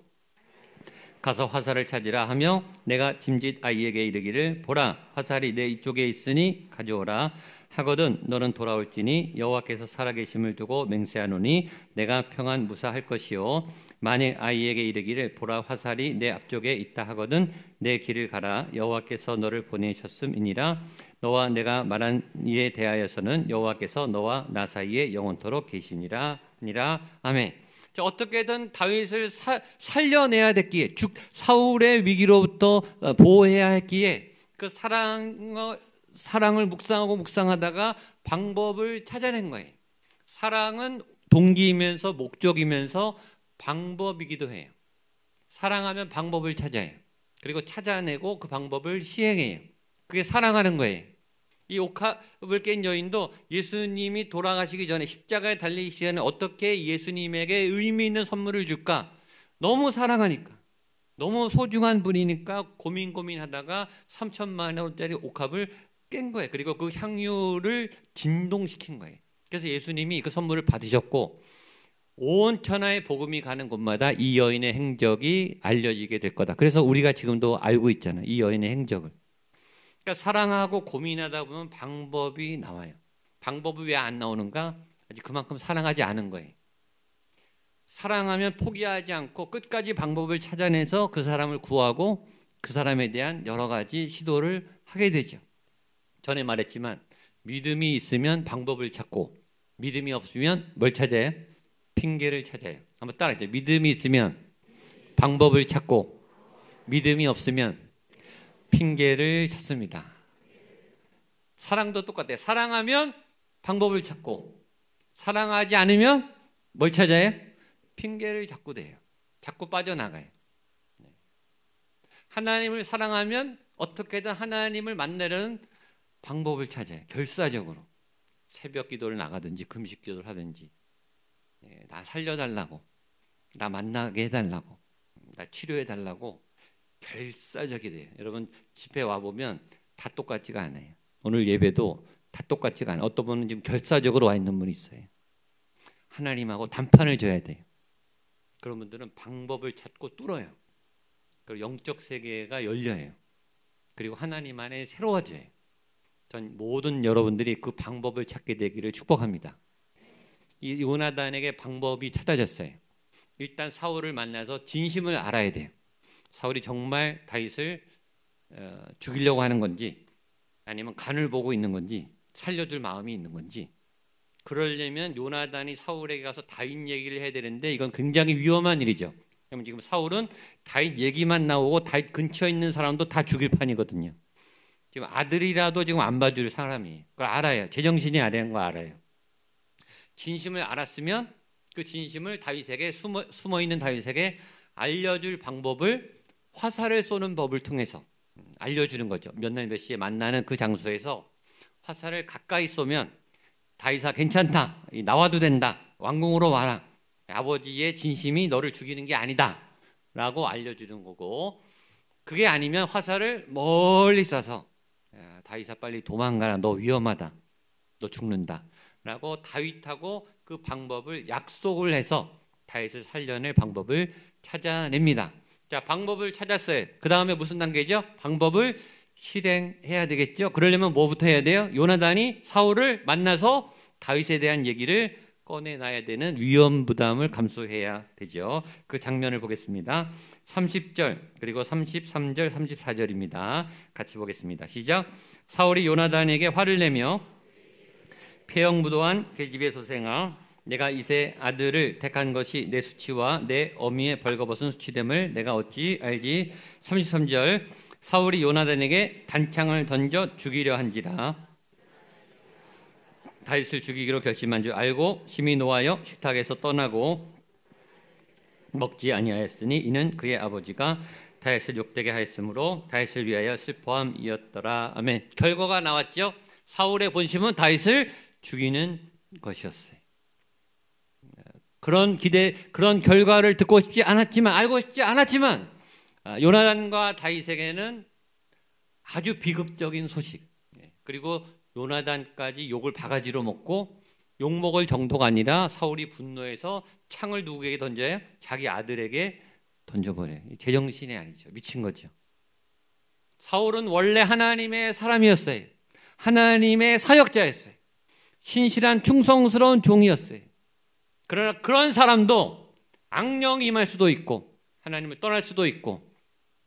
가서 화살을 찾으라 하며 내가 짐짓 아이에게 이르기를 보라 화살이 내 이쪽에 있으니 가져오라 하거든 너는 돌아올지니 여호와께서 살아계심을 두고 맹세하노니 내가 평안 무사할 것이요 만일 아이에게 이르기를 보라 화살이 내 앞쪽에 있다 하거든 내 길을 가라 여호와께서 너를 보내셨음이니라. 너와 내가 말한 이에 대하여서는 여호와께서 너와 나 사이에 영원토록 계시니라. 아멘. 자, 어떻게든 다윗을 살려내야 됐기에, 사울의 위기로부터 보호해야 했기에 그 사랑을 묵상하다가 방법을 찾아낸 거예요. 사랑은 동기이면서 목적이면서 방법이기도 해요. 사랑하면 방법을 찾아요. 그리고 찾아내고 그 방법을 시행해요. 그게 사랑하는 거예요. 이 옥합을 깬 여인도 예수님이 돌아가시기 전에 십자가에 달리시기 전에 어떻게 예수님에게 의미 있는 선물을 줄까? 너무 사랑하니까, 너무 소중한 분이니까 고민하다가 3천만 원짜리 옥합을 깬 거예요. 그리고 그 향유를 진동시킨 거예요. 그래서 예수님이 그 선물을 받으셨고 온 천하의 복음이 가는 곳마다 이 여인의 행적이 알려지게 될 거다. 그래서 우리가 지금도 알고 있잖아요. 이 여인의 행적을. 그러니까 사랑하고 고민하다 보면 방법이 나와요. 방법이 왜 안 나오는가? 아직 그만큼 사랑하지 않은 거예요. 사랑하면 포기하지 않고 끝까지 방법을 찾아내서 그 사람을 구하고 그 사람에 대한 여러 가지 시도를 하게 되죠. 전에 말했지만 믿음이 있으면 방법을 찾고 믿음이 없으면 뭘 찾아요? 핑계를 찾아요. 한번 따라해요. 믿음이 있으면 방법을 찾고 믿음이 없으면 핑계를 찾습니다. 사랑도 똑같아요. 사랑하면 방법을 찾고 사랑하지 않으면 뭘 찾아요? 핑계를 자꾸 대요. 자꾸 빠져나가요. 하나님을 사랑하면 어떻게든 하나님을 만나려는 방법을 찾아요. 결사적으로 새벽 기도를 나가든지 금식 기도를 하든지 나 살려달라고, 나 만나게 해달라고, 나 치료해달라고 결사적이 돼요. 여러분 집회 와보면 다 똑같지가 않아요. 오늘 예배도 다 똑같지가 않아요. 어떤 분은 지금 결사적으로 와 있는 분이 있어요. 하나님하고 단판을 져야 돼요. 그런 분들은 방법을 찾고 뚫어요. 그리고 영적 세계가 열려요. 그리고 하나님 안에 새로워져요. 전 모든 여러분들이 그 방법을 찾게 되기를 축복합니다. 이 요나단에게 방법이 찾아졌어요. 일단 사울을 만나서 진심을 알아야 돼요. 사울이 정말 다윗을 죽이려고 하는 건지 아니면 간을 보고 있는 건지 살려줄 마음이 있는 건지. 그러려면 요나단이 사울에게 가서 다윗 얘기를 해야 되는데 이건 굉장히 위험한 일이죠. 그러면 지금 사울은 다윗 얘기만 나오고 다윗 근처에 있는 사람도 다 죽일 판이거든요. 지금 아들이라도 지금 안 봐줄 사람이 그걸 알아요. 제정신이 아니라는 거 알아요. 진심을 알았으면 그 진심을 다윗에게 숨어있는 다윗에게 알려줄 방법을 화살을 쏘는 법을 통해서 알려주는 거죠. 몇 날 몇 시에 만나는 그 장소에서 화살을 가까이 쏘면 다윗아 괜찮다, 나와도 된다, 왕궁으로 와라, 아버지의 진심이 너를 죽이는 게 아니다 라고 알려주는 거고, 그게 아니면 화살을 멀리 쏴서 다윗아 빨리 도망가라, 너 위험하다, 너 죽는다 라고 다윗하고 그 방법을 약속을 해서 다윗을 살려낼 방법을 찾아냅니다. 자, 방법을 찾았어요. 그 다음에 무슨 단계죠? 방법을 실행해야 되겠죠. 그러려면 뭐부터 해야 돼요? 요나단이 사울을 만나서 다윗에 대한 얘기를 꺼내놔야 되는 위험 부담을 감수해야 되죠. 그 장면을 보겠습니다. 30절 그리고 33절 34절입니다. 같이 보겠습니다. 시작. 사울이 요나단에게 화를 내며 폐영무도한 계집의 소생아, 내가 이세 아들을 택한 것이 내 수치와 내 어미의 벌거벗은 수치됨을 내가 어찌 알지. 33절 사울이 요나단에게 단창을 던져 죽이려 한지라 다윗을 죽이기로 결심한 줄 알고 심히 노하여 식탁에서 떠나고 먹지 아니하였으니 이는 그의 아버지가 다윗을 욕되게 하였으므로 다윗을 위하여 슬퍼함이었더라. 아멘. 결과가 나왔죠. 사울의 본심은 다윗을 죽이는 것이었어요. 그런 결과를 듣고 싶지 않았지만, 알고 싶지 않았지만, 요나단과 다윗에게는 아주 비극적인 소식, 그리고 요나단까지 욕을 바가지로 먹고 욕먹을 정도가 아니라 사울이 분노해서 창을 누구에게 던져요? 자기 아들에게 던져버려요. 제정신이 아니죠. 미친 거죠. 사울은 원래 하나님의 사람이었어요. 하나님의 사역자였어요. 신실한 충성스러운 종이었어요. 그러나 그런 사람도 악령이 임할 수도 있고 하나님을 떠날 수도 있고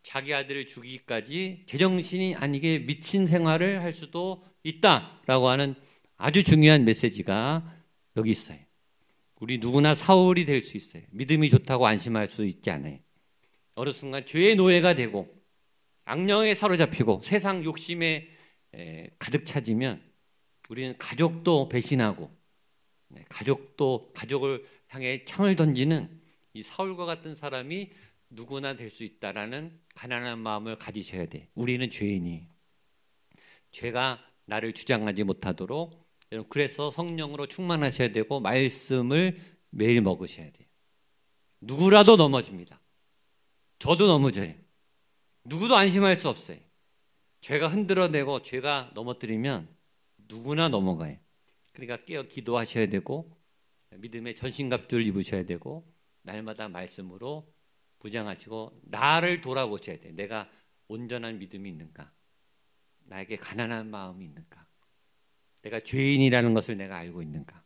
자기 아들을 죽이기까지 제정신이 아니게 미친 생활을 할 수도 있다라고 하는 아주 중요한 메시지가 여기 있어요. 우리 누구나 사울이 될 수 있어요. 믿음이 좋다고 안심할 수 있지 않아요. 어느 순간 죄의 노예가 되고 악령에 사로잡히고 세상 욕심에 가득 차지면 우리는 가족도 배신하고 가족을 향해 창을 던지는 이 사울과 같은 사람이 누구나 될 수 있다라는 가난한 마음을 가지셔야 돼. 우리는 죄인이 죄가 나를 주장하지 못하도록, 그래서 성령으로 충만하셔야 되고 말씀을 매일 먹으셔야 돼요. 누구라도 넘어집니다. 저도 넘어져요. 누구도 안심할 수 없어요. 죄가 흔들어내고 죄가 넘어뜨리면 누구나 넘어가요. 그러니까 깨어 기도하셔야 되고 믿음의 전신갑주를 입으셔야 되고 날마다 말씀으로 부장하시고 나를 돌아보셔야 돼요. 내가 온전한 믿음이 있는가? 나에게 가난한 마음이 있는가? 내가 죄인이라는 것을 내가 알고 있는가?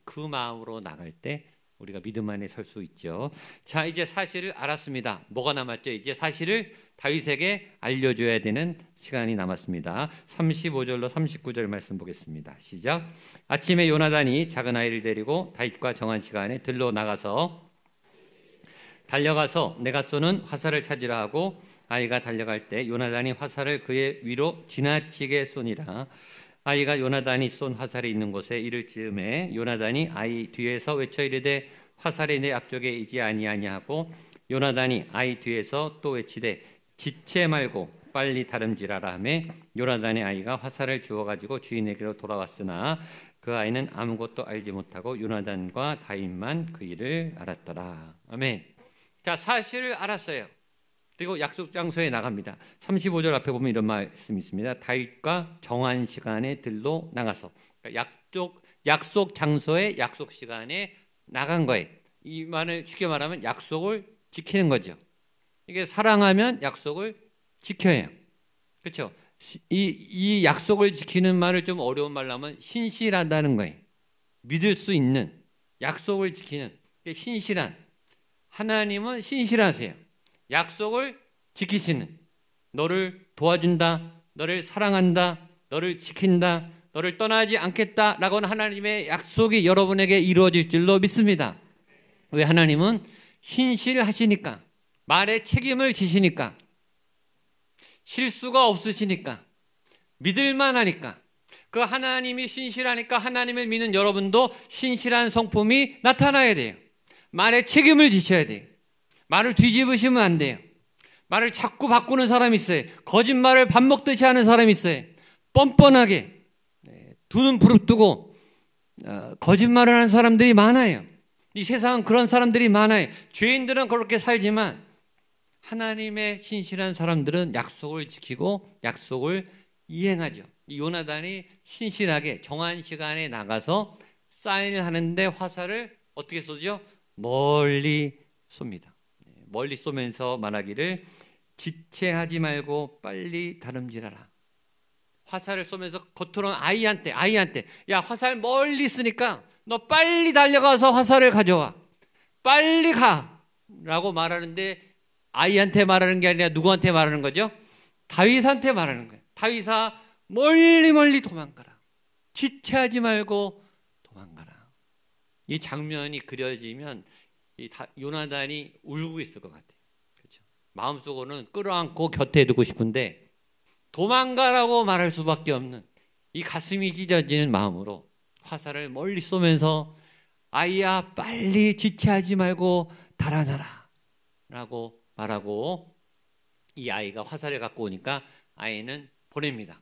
그 마음으로 나갈 때 우리가 믿음 안에 설 수 있죠. 자, 이제 사실을 알았습니다. 뭐가 남았죠? 이제 사실을 다윗에게 알려줘야 되는 시간이 남았습니다. 35절로 39절 말씀 보겠습니다. 시작. 아침에 요나단이 작은 아이를 데리고 다윗과 정한 시간에 들로 달려가서 내가 쏘는 화살을 찾으라 하고 아이가 달려갈 때 요나단이 화살을 그의 위로 지나치게 쏘니라. 아이가 요나단이 쏜 화살이 있는 곳에 이를 즈음에 요나단이 아이 뒤에서 외쳐 이르되 화살이 내 앞쪽에 있지 아니하냐 하고 요나단이 아이 뒤에서 또 외치되 지체 말고 빨리 다름질하라 하매 요나단의 아이가 화살을 주워가지고 주인에게로 돌아왔으나 그 아이는 아무것도 알지 못하고 요나단과 다윗만 그 일을 알았더라. 아멘. 자, 사실을 알았어요. 그리고 약속 장소에 나갑니다. 35절 앞에 보면 이런 말씀이 있습니다. 다윗과 정한 시간에 들로 나가서, 약속 장소에 약속 시간에 나간 거예요. 이 말을 쉽게 말하면 약속을 지키는 거죠. 이게 사랑하면 약속을 지켜야 해요. 그렇죠? 이 약속을 지키는 말을 좀 어려운 말로 하면 신실하다는 거예요. 믿을 수 있는, 약속을 지키는, 신실한. 하나님은 신실하세요. 약속을 지키시는, 너를 도와준다, 너를 사랑한다, 너를 지킨다, 너를 떠나지 않겠다라고 하는 하나님의 약속이 여러분에게 이루어질 줄로 믿습니다. 왜? 하나님은 신실하시니까, 말에 책임을 지시니까, 실수가 없으시니까, 믿을만 하니까. 그 하나님이 신실하니까 하나님을 믿는 여러분도 신실한 성품이 나타나야 돼요. 말에 책임을 지셔야 돼요. 말을 뒤집으시면 안 돼요. 말을 자꾸 바꾸는 사람이 있어요. 거짓말을 밥 먹듯이 하는 사람이 있어요. 뻔뻔하게 두 눈 부릅뜨고 거짓말을 하는 사람들이 많아요. 이 세상은 그런 사람들이 많아요. 죄인들은 그렇게 살지만 하나님의 신실한 사람들은 약속을 지키고 약속을 이행하죠. 이 요나단이 신실하게 정한 시간에 나가서 사인을 하는데 화살을 어떻게 쏘죠? 멀리 쏩니다. 멀리 쏘면서 말하기를 지체하지 말고 빨리 다름질하라. 화살을 쏘면서 겉으로는 아이한테 야, 화살 멀리 쓰니까 너 빨리 달려가서 화살을 가져와. 빨리 가. 라고 말하는데 아이한테 말하는 게 아니라 누구한테 말하는 거죠? 다윗한테 말하는 거예요. 다윗아, 멀리 멀리 도망가라. 지체하지 말고 도망가라. 이 장면이 그려지면 요나단이 울고 있을 것 같아요. 그렇죠? 마음속으로는 끌어안고 곁에 두고 싶은데 도망가라고 말할 수밖에 없는 이 가슴이 찢어지는 마음으로 화살을 멀리 쏘면서 아이야, 빨리 지체하지 말고 달아나라 라고 말하고, 이 아이가 화살을 갖고 오니까 아이는 보냅니다.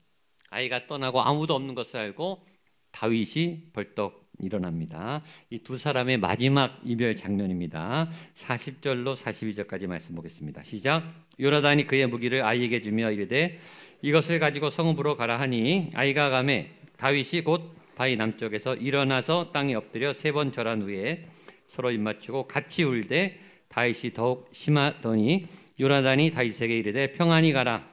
아이가 떠나고 아무도 없는 것을 알고 다윗이 벌떡 일어납니다. 이 두 사람의 마지막 이별 장면입니다. 40절로 42절까지 말씀 보겠습니다. 시작. 요나단이 그의 무기를 아이에게 주며 이르되 이것을 가지고 성읍으로 가라 하니 아이가 가매 다윗이 곧 바위 남쪽에서 일어나서 땅에 엎드려 3번 절한 후에 서로 입맞추고 같이 울되 다윗이 더욱 심하더니 요나단이 다윗에게 이르되 평안히 가라.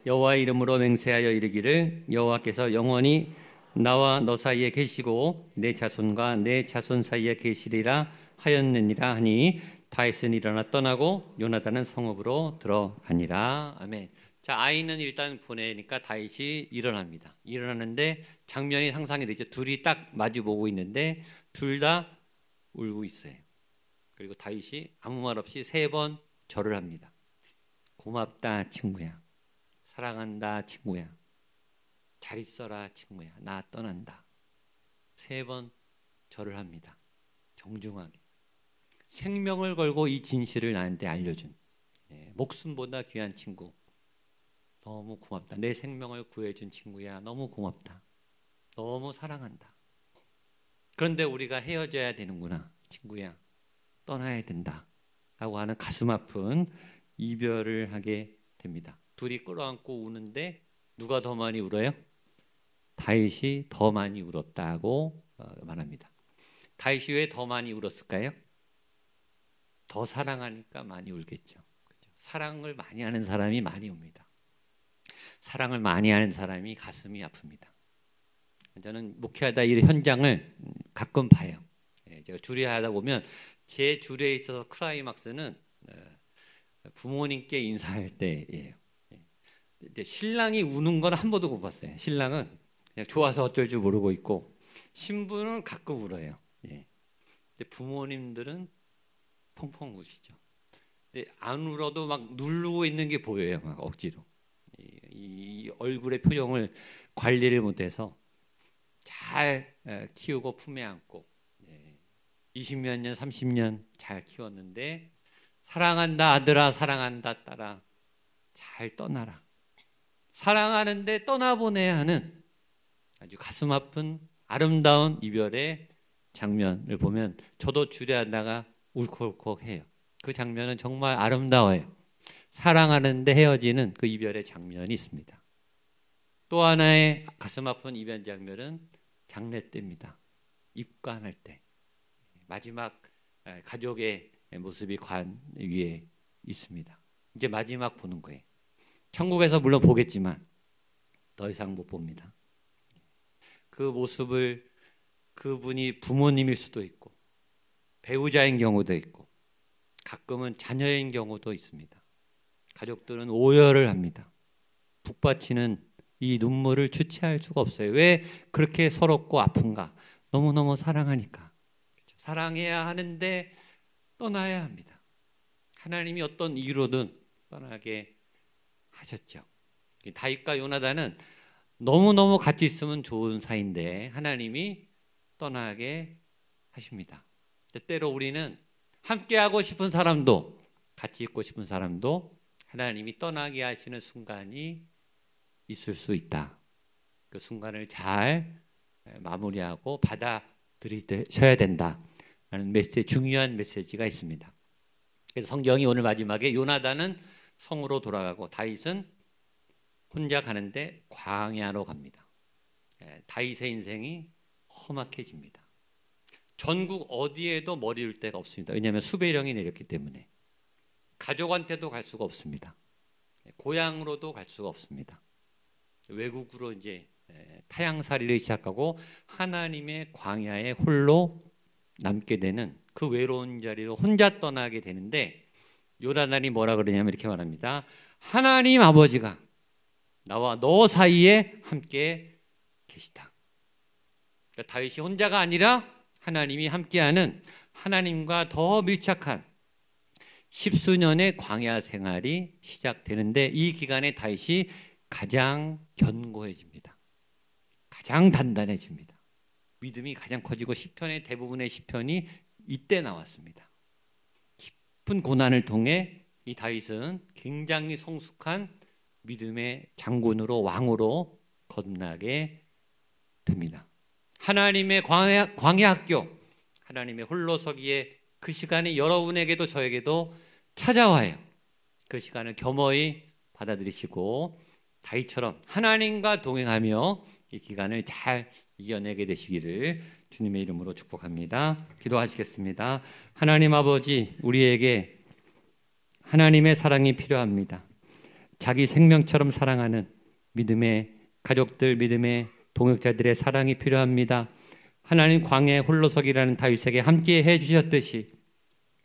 여호와의 이름으로 맹세하여 이르기를 여호와께서 영원히 나와 너 사이에 계시고 내 자손과 내 자손 사이에 계시리라 하였느니라 하니 다윗은 일어나 떠나고 요나단은 성읍으로 들어가니라. 아멘. 자, 아이는 일단 보내니까 다윗이 일어납니다. 일어나는데 장면이 상상이 되죠. 둘이 딱 마주보고 있는데 둘 다 울고 있어요. 그리고 다윗이 아무 말 없이 3번 절을 합니다. 고맙다 친구야. 사랑한다 친구야. 잘 있어라 친구야. 나 떠난다. 3번 절을 합니다. 정중하게. 생명을 걸고 이 진실을 나한테 알려준 목숨보다 귀한 친구. 너무 고맙다. 내 생명을 구해준 친구야. 너무 고맙다. 너무 사랑한다. 그런데 우리가 헤어져야 되는구나. 친구야. 떠나야 된다. 라고 하는 가슴 아픈 이별을 하게 됩니다. 둘이 끌어안고 우는데 누가 더 많이 울어요? 다윗이 더 많이 울었다고 말합니다. 다윗이 왜 더 많이 울었을까요? 더 사랑하니까 많이 울겠죠. 그렇죠? 사랑을 많이 하는 사람이 많이 웁니다. 사랑을 많이 하는 사람이 가슴이 아픕니다. 저는 목회하다 이 현장을 가끔 봐요. 제가 주례하다 보면 제 주례에 있어서 클라이막스는 부모님께 인사할 때예요. 신랑이 우는 건 한 번도 못 봤어요. 신랑은 그냥 좋아서 어쩔 줄 모르고 있고 신부는 가끔 울어요. 근데 부모님들은 펑펑 우시죠. 근데 안 울어도 막 누르고 있는 게 보여요. 막 억지로. 이 얼굴의 표정을 관리를 못해서 잘 키우고 품에 안고 20몇 년, 30년 잘 키웠는데 사랑한다 아들아, 사랑한다 딸아, 잘 떠나라. 사랑하는데 떠나보내야 하는 아주 가슴 아픈 아름다운 이별의 장면을 보면 저도 주례하다가 울컥울컥해요. 그 장면은 정말 아름다워요. 사랑하는데 헤어지는 그 이별의 장면이 있습니다. 또 하나의 가슴 아픈 이별 장면은 장례 때입니다. 입관할 때 마지막 가족의 모습이 관 위에 있습니다. 이제 마지막 보는 거예요. 천국에서 물론 보겠지만 더 이상 못 봅니다. 그 모습을 그분이 부모님일 수도 있고 배우자인 경우도 있고 가끔은 자녀인 경우도 있습니다. 가족들은 오열을 합니다. 북받치는 이 눈물을 주체할 수가 없어요. 왜 그렇게 서럽고 아픈가? 너무너무 사랑하니까. 사랑해야 하는데 떠나야 합니다. 하나님이 어떤 이유로든 떠나게 하셨죠. 다윗과 요나단은 너무너무 같이 있으면 좋은 사이인데 하나님이 떠나게 하십니다. 때때로 우리는 함께하고 싶은 사람도 같이 있고 싶은 사람도 하나님이 떠나게 하시는 순간이 있을 수 있다. 그 순간을 잘 마무리하고 받아들이셔야 된다라는 메시지, 중요한 메시지가 있습니다. 그래서 성경이 오늘 마지막에 요나단은 성으로 돌아가고 다윗은 혼자 가는데 광야로 갑니다. 다윗의 인생이 험악해집니다. 전국 어디에도 머리를 데가 없습니다. 왜냐하면 수배령이 내렸기 때문에. 가족한테도 갈 수가 없습니다. 고향으로도 갈 수가 없습니다. 외국으로 이제 타향살이를 시작하고 하나님의 광야에 홀로 남게 되는 그 외로운 자리로 혼자 떠나게 되는데, 요나단이 뭐라 그러냐면 이렇게 말합니다. 하나님 아버지가 나와 너 사이에 함께 계시다. 그러니까 다윗이 혼자가 아니라 하나님이 함께하는, 하나님과 더 밀착한 십수년의 광야 생활이 시작되는데, 이 기간에 다윗이 가장 견고해집니다. 가장 단단해집니다. 믿음이 가장 커지고 시편의 대부분의 시편이 이때 나왔습니다. 깊은 고난을 통해 이 다윗은 굉장히 성숙한 믿음의 장군으로, 왕으로 거듭나게 됩니다. 하나님의 광야 학교, 하나님의 홀로서기에 그 시간이 여러분에게도 저에게도 찾아와요. 그 시간을 겸허히 받아들이시고 다윗처럼 하나님과 동행하며 이 기간을 잘 이겨내게 되시기를 주님의 이름으로 축복합니다. 기도하시겠습니다. 하나님 아버지, 우리에게 하나님의 사랑이 필요합니다. 자기 생명처럼 사랑하는 믿음의 가족들, 믿음의 동역자들의 사랑이 필요합니다. 하나님 광야의 홀로서기라는 다윗에게 함께 해주셨듯이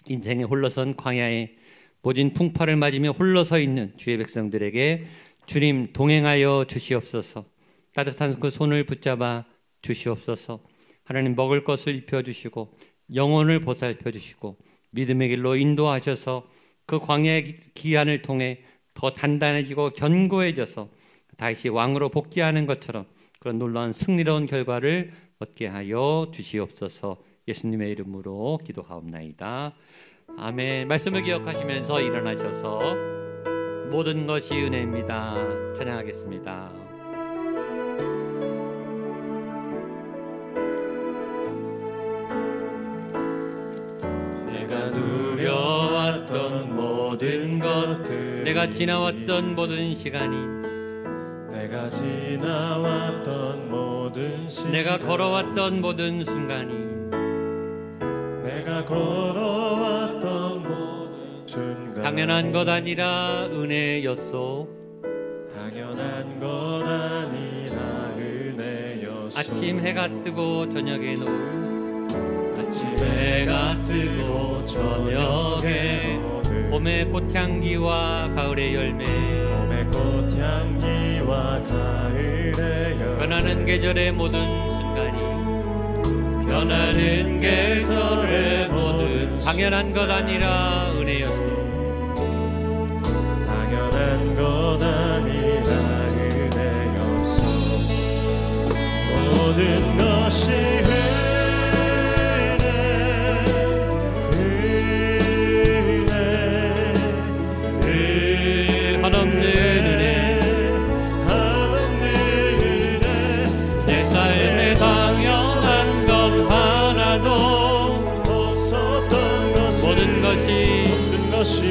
인생의 홀로선 광야에 모진 풍파를 맞으며 홀로서 있는 주의 백성들에게 주님 동행하여 주시옵소서. 따뜻한 그 손을 붙잡아 주시옵소서. 하나님 먹을 것을 입혀주시고 영혼을 보살펴주시고 믿음의 길로 인도하셔서 그 광야의 기한을 통해 더 단단해지고 견고해져서 다시 왕으로 복귀하는 것처럼 그런 놀라운 승리로운 결과를 얻게 하여 주시옵소서. 예수님의 이름으로 기도하옵나이다. 아멘. 말씀을 기억하시면서 일어나셔서 모든 것이 은혜입니다. 찬양하겠습니다. 내가 누려왔던 모든 것들, 내가 지나왔던 모든 시간이, 내가 지나왔던 모든 시간, 내가 걸어왔던 모든 순간이, 내가 걸어왔던 모든 순간, 당연한 것 아니라 은혜였소. 당연한 것 아니라 은혜였소. 아침 해가 뜨고 저녁에 노을, 아침 해가 뜨고 저녁에 노을, 봄의 꽃향기와 가을의 열매, 봄의 꽃향기와 가을의 열매, 변하는 계절의 모든 순간이, 변하는 계절의 모든 당연한 것 아니라 은혜였소. 당연한 것 아니라 은혜였소. 모든 것이 한없는 은혜, 내 삶에 당연한 것 하나도 없었던 모든 것이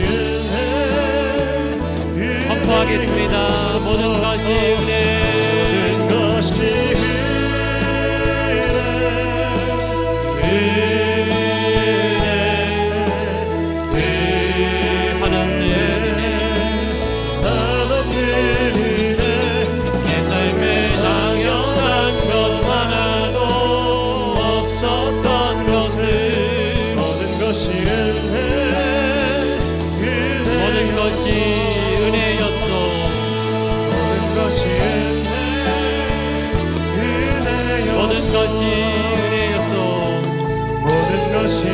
은혜, 선포하겠습니다. 모든 것이 은혜, 모든 것이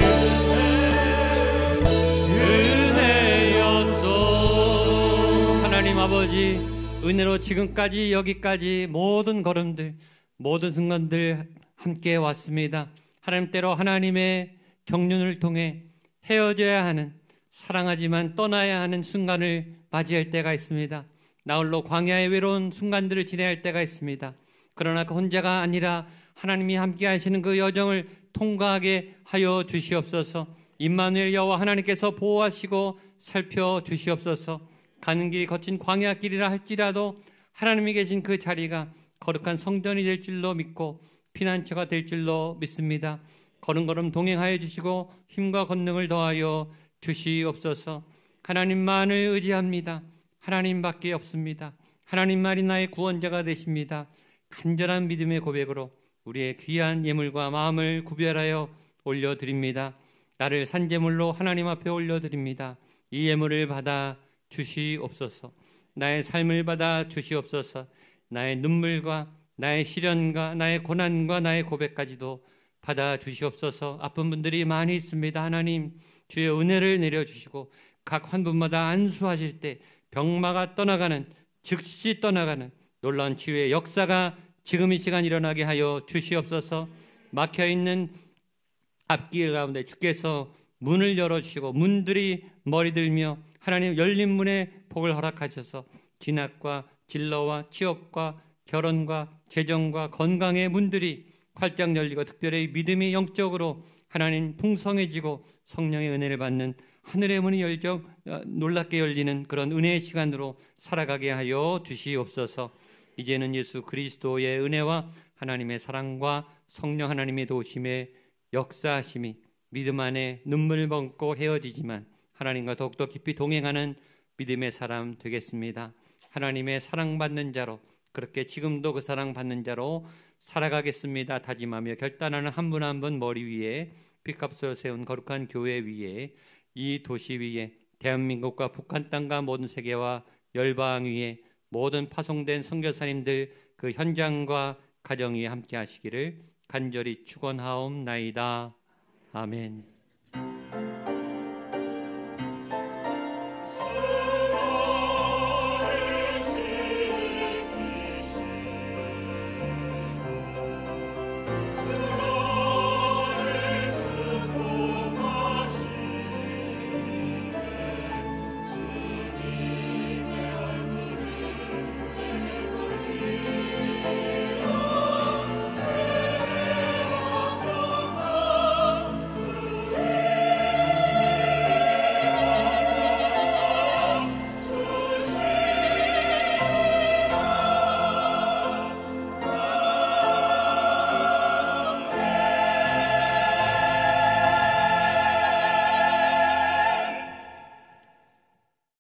하나님 아버지, 은혜로 지금까지 여기까지 모든 걸음들, 모든 순간들 함께 왔습니다. 하나님, 때로 하나님의 경륜을 통해 헤어져야 하는, 사랑하지만 떠나야 하는 순간을 맞이할 때가 있습니다. 나홀로 광야의 외로운 순간들을 지내야 할 때가 있습니다. 그러나 그 혼자가 아니라 하나님이 함께 하시는 그 여정을 통과하게 하여 주시옵소서. 임마누엘 여호와 하나님께서 보호하시고 살펴주시옵소서. 가는 길이 거친 광야길이라 할지라도 하나님이 계신 그 자리가 거룩한 성전이 될 줄로 믿고 피난처가 될 줄로 믿습니다. 걸음걸음 동행하여 주시고 힘과 권능을 더하여 주시옵소서. 하나님만을 의지합니다. 하나님밖에 없습니다. 하나님만이 나의 구원자가 되십니다. 간절한 믿음의 고백으로 우리의 귀한 예물과 마음을 구별하여 올려드립니다. 나를 산제물로 하나님 앞에 올려드립니다. 이 예물을 받아 주시옵소서. 나의 삶을 받아 주시옵소서. 나의 눈물과 나의 시련과 나의 고난과 나의 고백까지도 받아 주시옵소서. 아픈 분들이 많이 있습니다. 하나님, 주의 은혜를 내려주시고 각 한 분마다 안수하실 때 병마가 떠나가는, 즉시 떠나가는 놀라운 치유의 역사가 지금 이 시간 일어나게 하여 주시옵소서. 막혀있는 앞길 가운데 주께서 문을 열어주시고 문들이 머리들며 하나님 열린 문에 복을 허락하셔서 진학과 진로와 취업과 결혼과 재정과 건강의 문들이 활짝 열리고 특별히 믿음이 영적으로 하나님 풍성해지고 성령의 은혜를 받는 하늘의 문이 열려 놀랍게 열리는 그런 은혜의 시간으로 살아가게 하여 주시옵소서. 이제는 예수 그리스도의 은혜와 하나님의 사랑과 성령 하나님의 도우심의 역사하심이 믿음 안에 눈물 먹고 헤어지지만 하나님과 더욱더 깊이 동행하는 믿음의 사람 되겠습니다. 하나님의 사랑받는 자로, 그렇게 지금도 그 사랑받는 자로 살아가겠습니다 다짐하며 결단하는 한 분 한 분 머리 위에 핏값을 세운 거룩한 교회 위에, 이 도시 위에, 대한민국과 북한 땅과 모든 세계와 열방 위에 모든 파송된 선교사님들 그 현장과 가정 위에 함께 하시기를 간절히 축원하옵나이다. 아멘.